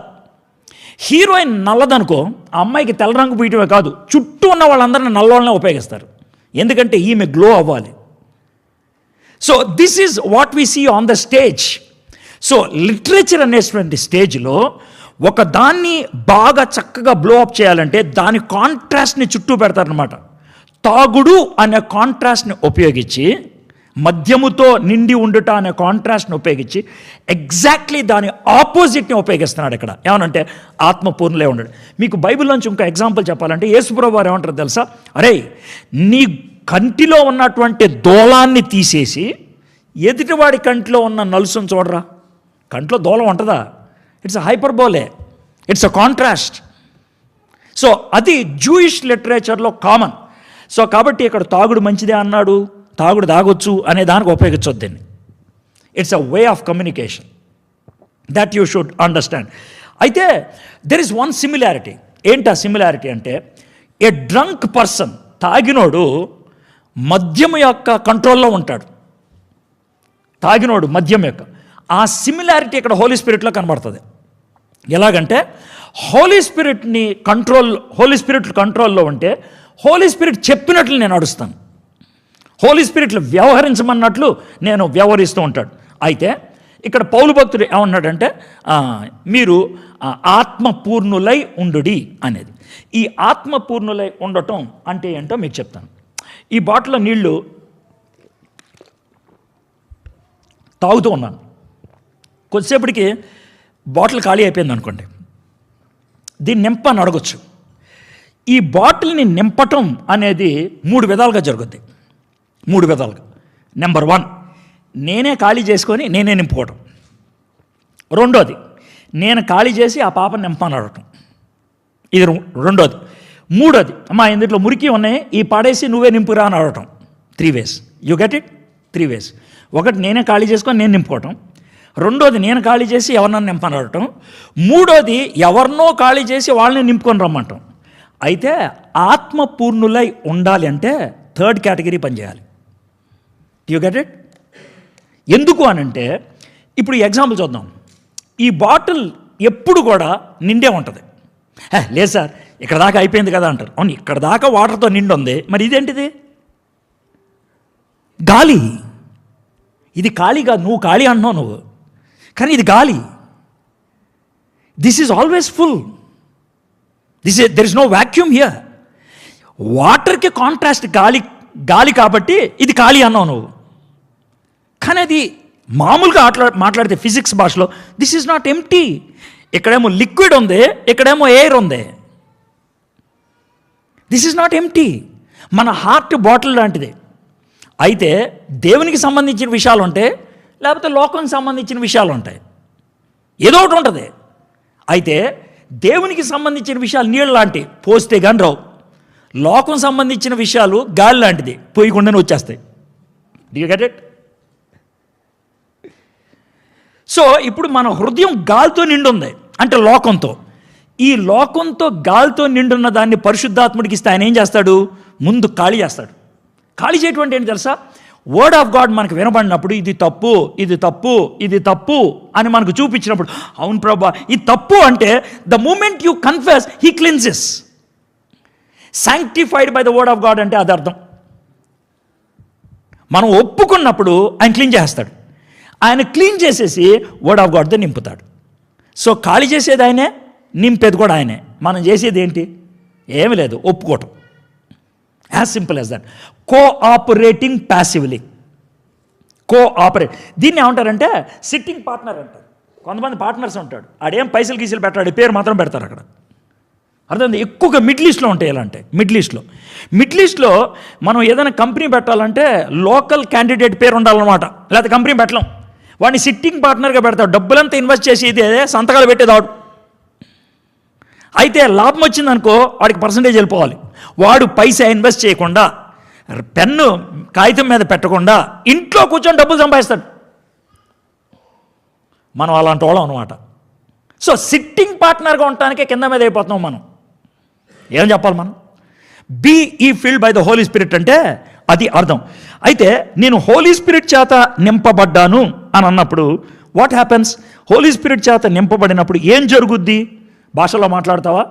హీరోయిన్ నల్లదనుకో, ఆ అమ్మాయికి తెల్ల రంగు పూయటమే కాదు, చుట్టూ ఉన్న వాళ్ళందరినీ నల్లవాళ్ళనే ఉపయోగిస్తారు. ఎందుకంటే ఈమె గ్లో అవ్వాలి. So this is what we see on the stage. So literature అనేటువంటి స్టేజ్లో ఒక దాన్ని బాగా చక్కగా బ్లో అప్ చేయాలంటే దాని కాంట్రాస్ట్ని చుట్టూ పెడతారనమాట. తాగుడు అనే కాంట్రాస్ట్ని ఉపయోగించి, మద్యముతో నిండి ఉండుట అనే కాంట్రాస్ట్ని ఉపయోగించి ఎగ్జాక్ట్లీ దాని ఆపోజిట్ని ఉపయోగిస్తున్నాడు ఇక్కడ. ఏమనంటే ఆత్మపూర్ణులే ఉండడు. మీకు బైబిల్లోంచి ఇంకా ఎగ్జాంపుల్ చెప్పాలంటే యేసుప్రభువు వారు ఏమంటారు తెలుసా? అరే, నీ కంటిలో ఉన్నటువంటి దోలాన్ని తీసేసి ఎదుటివాడి కంటిలో ఉన్న నలుసును చూడరా. కంట్లో దూలం ఉంటుందా? It's a hyperbole, it's a contrast. So అది జూయిష్ లిటరేచర్లో కామన్. సో కాబట్టి ఇక్కడ తాగుడు మంచిదే అన్నాడు, తాగుడు తాగొచ్చు అనే దానికి ఉపయోగించొద్దు దీన్ని. It's a way of communication that you should understand. అయితే దెర్ ఇస్ వన్ సిమిలారిటీ. ఏంటి ఆ సిమిలారిటీ అంటే, ఏ డ్రంక్ పర్సన్, తాగినోడు మద్యము యొక్క కంట్రోల్లో ఉంటాడు. తాగినోడు మద్యం యొక్క ఆ సిమిలారిటీ ఇక్కడ హోలీ స్పిరిట్లో కనబడుతుంది. ఎలాగంటే హోలీ స్పిరిట్ కంట్రోల్లో ఉంటే హోలీ స్పిరిట్ చెప్పినట్లు నేను నడుస్తాను. హోలీ స్పిరిట్లు వ్యవహరించమన్నట్లు నేను వ్యవహరిస్తూ ఉంటాడు. అయితే ఇక్కడ పౌలు భక్తుడు ఏమన్నాడంటే మీరు ఆత్మపూర్ణులై ఉండుడి అనేది. ఈ ఆత్మపూర్ణులై ఉండటం అంటే ఏంటో మీకు చెప్తాను. ఈ బాటిల్లో నీళ్లు తాగుతూ ఉన్నాను. కొద్దిసేపటికి బాటిల్ ఖాళీ అయిపోయింది అనుకోండి, దీన్ని నింపని అడగొచ్చు. ఈ బాటిల్ని నింపటం అనేది 3 విధాలుగా జరుగుద్ది. 3 విధాలుగా. నెంబర్ 1, నేనే ఖాళీ చేసుకొని నేనే నింపుకోవటం. రెండోది, నేను ఖాళీ చేసి ఆ పాపను నింపని అడగటం. ఇది రెండోది. మూడోది, అమ్మా ఇందులో మురికి ఉన్నాయి, ఈ పడేసి నువ్వే నింపురా అని అడగటం. 3 ways. You get it? 3 ways. ఒకటి నేనే ఖాళీ చేసుకొని నేను నింపుకోవటం, రెండోది నేను ఖాళీ చేసి ఎవరినన్నా నింపని అడగటం, మూడోది ఎవరినో ఖాళీ చేసి వాళ్ళని నింపుకొని రమ్మంటాం. అయితే ఆత్మపూర్ణులై ఉండాలి అంటే థర్డ్ కేటగిరీ పనిచేయాలి. You get it? ఎందుకు అనంటే ఇప్పుడు ఎగ్జాంపుల్ చూద్దాం. ఈ బాటిల్ ఎప్పుడు కూడా నిండే ఉంటుంది. లేదు సార్ ఇక్కడ దాకా అయిపోయింది కదా అంటారు. అవును, ఇక్కడ దాకా వాటర్తో నిండి ఉంది, మరి ఇదేంటిది? గాలి. ఇది ఖాళీ కాదు, నువ్వు ఖాళీ అంటున్నావు నువ్వు, కానీ ఇది గాలి. This is always full. There is no vacuum here. వాటర్కి కాంట్రాస్ట్ గాలి కాబట్టి ఇది ఖాళీ అన్నావు నువ్వు. కానీ అది మామూలుగా మాట్లాడితే ఫిజిక్స్ భాషలో దిస్ ఈజ్ నాట్ ఎంప్టీ. ఇక్కడేమో లిక్విడ్ ఉంది, ఇక్కడేమో ఎయిర్ ఉంది. This is not empty. మన హార్ట్ బాటిల్ లాంటిది. అయితే దేవునికి సంబంధించిన విషయాలు ఉంటాయి, లేకపోతే లోకానికి సంబంధించిన విషయాలు ఉంటాయి, ఏదో ఒకటి ఉంటుంది. అయితే దేవునికి సంబంధించిన విషయాలు నీళ్ళు లాంటివి, పోస్తే కానీ రావు. లోకం సంబంధించిన విషయాలు గాలి లాంటిది, పోయకుండానే వచ్చేస్తాయి. Do you get it? So ఇప్పుడు మన హృదయం గాలితో నిండి ఉంది, అంటే లోకంతో. ఈ లోకంతో గాలితో నిండున్న దాన్ని పరిశుద్ధాత్ముడికి ఇస్తే ఆయన ఏం చేస్తాడు? ముందు ఖాళీ చేస్తాడు. ఖాళీ చేయటువంటి ఏంటి తెలుసా? వర్డ్ ఆఫ్ గాడ్ మనకు వినబడినప్పుడు ఇది తప్పు, ఇది తప్పు, ఇది తప్పు అని మనకు చూపించినప్పుడు, అవును ప్రభా ఇది తప్పు అంటే the moment you confess he cleanses. Sanctified by the word of God అంటే అది అర్థం. మనం ఒప్పుకున్నప్పుడు ఆయన క్లీన్ చేస్తాడు. ఆయన క్లీన్ చేసేసి వర్డ్ ఆఫ్ గాడ్తో నింపుతాడు. సో ఖాళీ చేసేది ఆయనే, నింపేది కూడా ఆయనే. మనం చేసేది ఏంటి? ఏమి లేదు, ఒప్పుకోవటం. As simple as that. Cooperating passively. Cooperate, దీన్ని ఏమంటారంటే సిట్టింగ్ పార్ట్నర్ అంటారు. కొంతమంది పార్ట్నర్స్ ఉంటాడు, ఆడేం పైసలు గీసలు పెట్టాడు, పేరు మాత్రం పెడతారు అక్కడ. అర్థమైంది? ఎక్కువగా మిడిల్ ఈస్ట్లో ఉంటాయి ఇలా. అంటే మిడిల్ ఈస్ట్లో మనం ఏదైనా కంపెనీ పెట్టాలంటే లోకల్ క్యాండిడేట్ పేరు ఉండాలన్నమాట, లేకపోతే కంపెనీ పెట్టలేం. వాడిని సిట్టింగ్ పార్ట్నర్గా పెడతాడు. డబ్బులంతా ఇన్వెస్ట్ చేసి ఇదే సంతకాలు పెట్టేదాడు. అయితే లాభం వచ్చిందనుకో వాడికి పర్సంటేజ్ వెళ్ళిపోవాలి. వాడు పైసా ఇన్వెస్ట్ చేయకుండా, పెన్ను కాగితం మీద పెట్టకుండా ఇంట్లో కూర్చొని డబ్బులు సంపాదిస్తాడు. మనం అలాంటి వాళ్ళం అనమాట. సో సిట్టింగ్ పార్ట్నర్గా ఉండటానికే కింద మీద అయిపోతున్నాం మనం. ఏం చెప్పాలి మనం? బీ ఈ filled by the Holy Spirit అంటే అది అర్థం. అయితే నేను హోలీ స్పిరిట్ చేత నింపబడ్డాను అని అన్నప్పుడు వాట్ హ్యాపెన్స్? హోలీ స్పిరిట్ చేత నింపబడినప్పుడు ఏం జరుగుద్ది? భాషల్లో మాట్లాడతావా?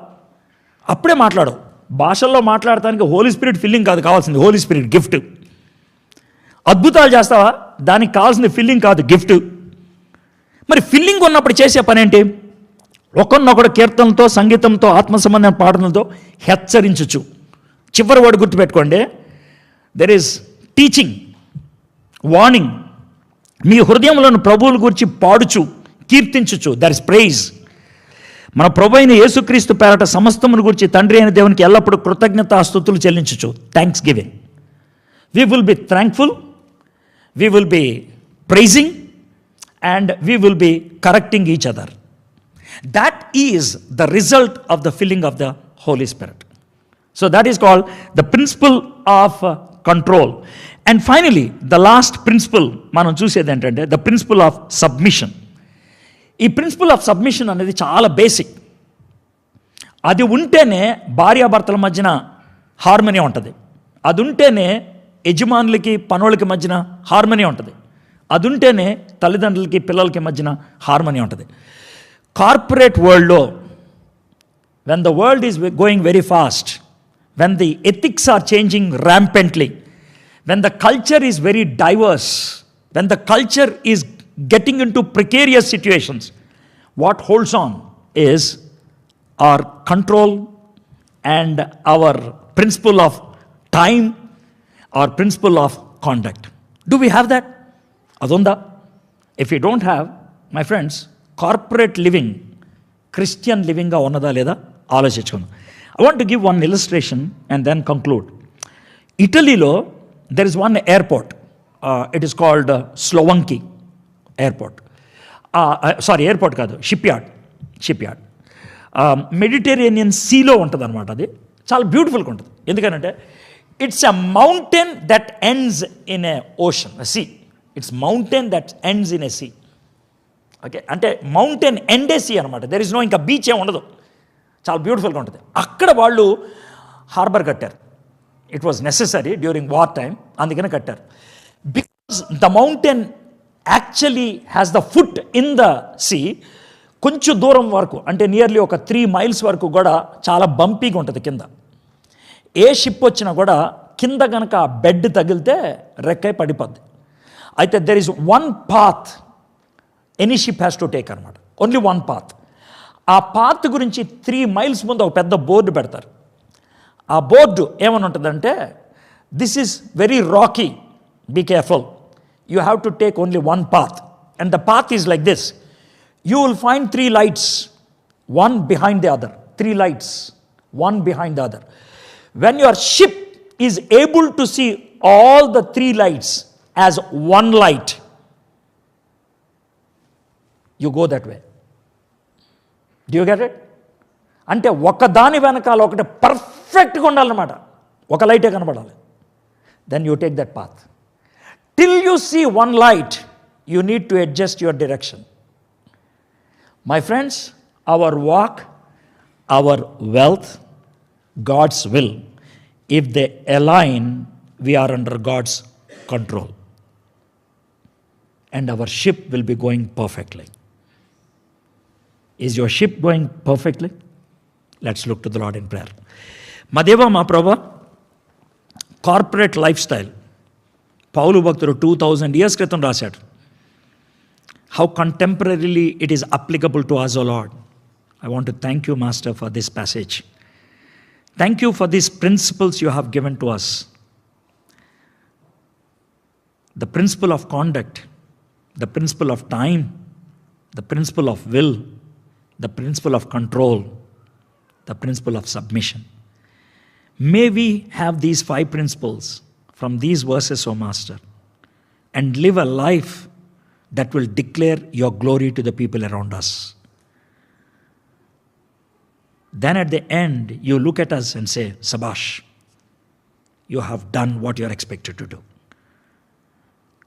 అప్పుడే మాట్లాడవు. భాషల్లో మాట్లాడటానికి హోలీ స్పిరిట్ ఫిల్లింగ్ కాదు కావాల్సింది, హోలీ స్పిరిట్ గిఫ్ట్. అద్భుతాలు చేస్తావా? దానికి కావాల్సింది ఫిల్లింగ్ కాదు, గిఫ్ట్. మరి ఫిల్లింగ్ ఉన్నప్పుడు చేసే పని ఏంటి? ఒకరినొకడు కీర్తనలతో, సంగీతంతో, ఆత్మ సంబంధమైన పాటలతో హెచ్చరించచ్చు. చివరి వాడు గుర్తుపెట్టుకోండి, దెర్ ఈజ్ టీచింగ్, వార్నింగ్. మీ హృదయంలోని ప్రభువుల గురించి పాడుచు, కీర్తించుచు, దర్ ఇస్ ప్రైజ్. మన ప్రభు అయిన యేసుక్రీస్తు పేరట సమస్తమును గురించి తండ్రి అయిన దేవునికి ఎల్లప్పుడూ కృతజ్ఞతాస్తుతులు చెల్లించుచు, thanksgiving. We will be thankful, we will be praising, and we will be correcting each other. That is the result of the filling of the Holy Spirit. So that is called the principle of control. And finally, the last principle మనం చూసేది ఏంటంటే the principle of submission. ఈ principal of submission అనేది చాలా basic. అది ఉంటేనే భార్యాభర్తల మధ్యన హార్మనీ ఉంటుంది. అది ఉంటేనే యజమానులకి పనులకి మధ్యన హార్మనీ ఉంటుంది. అది ఉంటేనే తల్లిదండ్రులకి పిల్లలకి మధ్యన హార్మనీ ఉంటుంది. కార్పొరేట్ వరల్డ్లో when the world is going very fast, when the ethics are changing rampantly, when the culture is very diverse, when the culture is getting into precarious situations, what holds on is our control and our principle of time, our principle of conduct. Do we have that? Adunda? If you don't have, my friends, corporate living, Christian living ga unnada leda alochichukonu. I want to give one illustration and then conclude. Italy lo there is one airport, it is called Slowanki airport. Airport కాదు, ship yard. Mediterranean సీలో ఉంటుంది అనమాట. అది చాలా బ్యూటిఫుల్గా ఉంటుంది. ఎందుకంటే It's a mountain that ends in a ocean, a sea. It's mountain that ends in a sea. Okay, అంటే mountain ఎండే సీ అనమాట. దెర్ ఇస్ నో ఇంకా బీచ్ ఏమి ఉండదు, చాలా బ్యూటిఫుల్గా ఉంటుంది. అక్కడ వాళ్ళు హార్బర్ కట్టారు. It was necessary during war time, అందుకనే కట్టారు. Because the mountain actually has the foot in the sea. కొంచెం దూరం వరకు, అంటే నియర్లీ ఒక 3 miles వరకు కూడా చాలా బంపీగా ఉంటుంది కింద. ఏ షిప్ వచ్చినా కూడా కింద కనుక బెడ్ తగిలితే రెక్కై పడిపోద్ది. అయితే there is one path any ship has to take అనమాట, ఓన్లీ వన్ పాత్. ఆ పాత్ గురించి 3 miles ముందు ఒక పెద్ద బోర్డు పెడతారు. ఆ బోర్డు ఏమని ఉంటుందంటే, this is very rocky, be careful, you have to take only one path, and the path is like this. You will find 3 lights, one behind the other. 3 lights, one behind the other. When your ship is able to see all the 3 lights as one light, you go that way. Do you get it? అంటే ఒకదాని వెనకాల ఒకటి పర్ఫెక్ట్గా ఉండాలన్నమాట, ఒక లైటే కనబడాలి. Then you take that path. Till you see one light, you need to adjust your direction. My friends, our walk, our wealth, God's will, if they align, we are under God's control. And our ship will be going perfectly. Is your ship going perfectly? Let's look to the Lord in prayer. మా దేవా, మా ప్రభా, corporate life style పౌలు భక్తుడు 2000 years క్రితం రాశాడు. How contemporarily it is applicable to us, O Lord. I want to thank you, Master, for this passage. Thank you for these principles you have given to us. The principle of conduct, the principle of time, the principle of will, the principle of control, the principle of submission. May we have these 5 principles from these verses, O Master, and live a life that will declare your glory to the people around us. Then at the end, you look at us and say, Sabash, you have done what you are expected to do.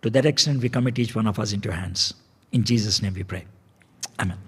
To that extent, we commit each one of us into your hands. In Jesus' name we pray. Amen.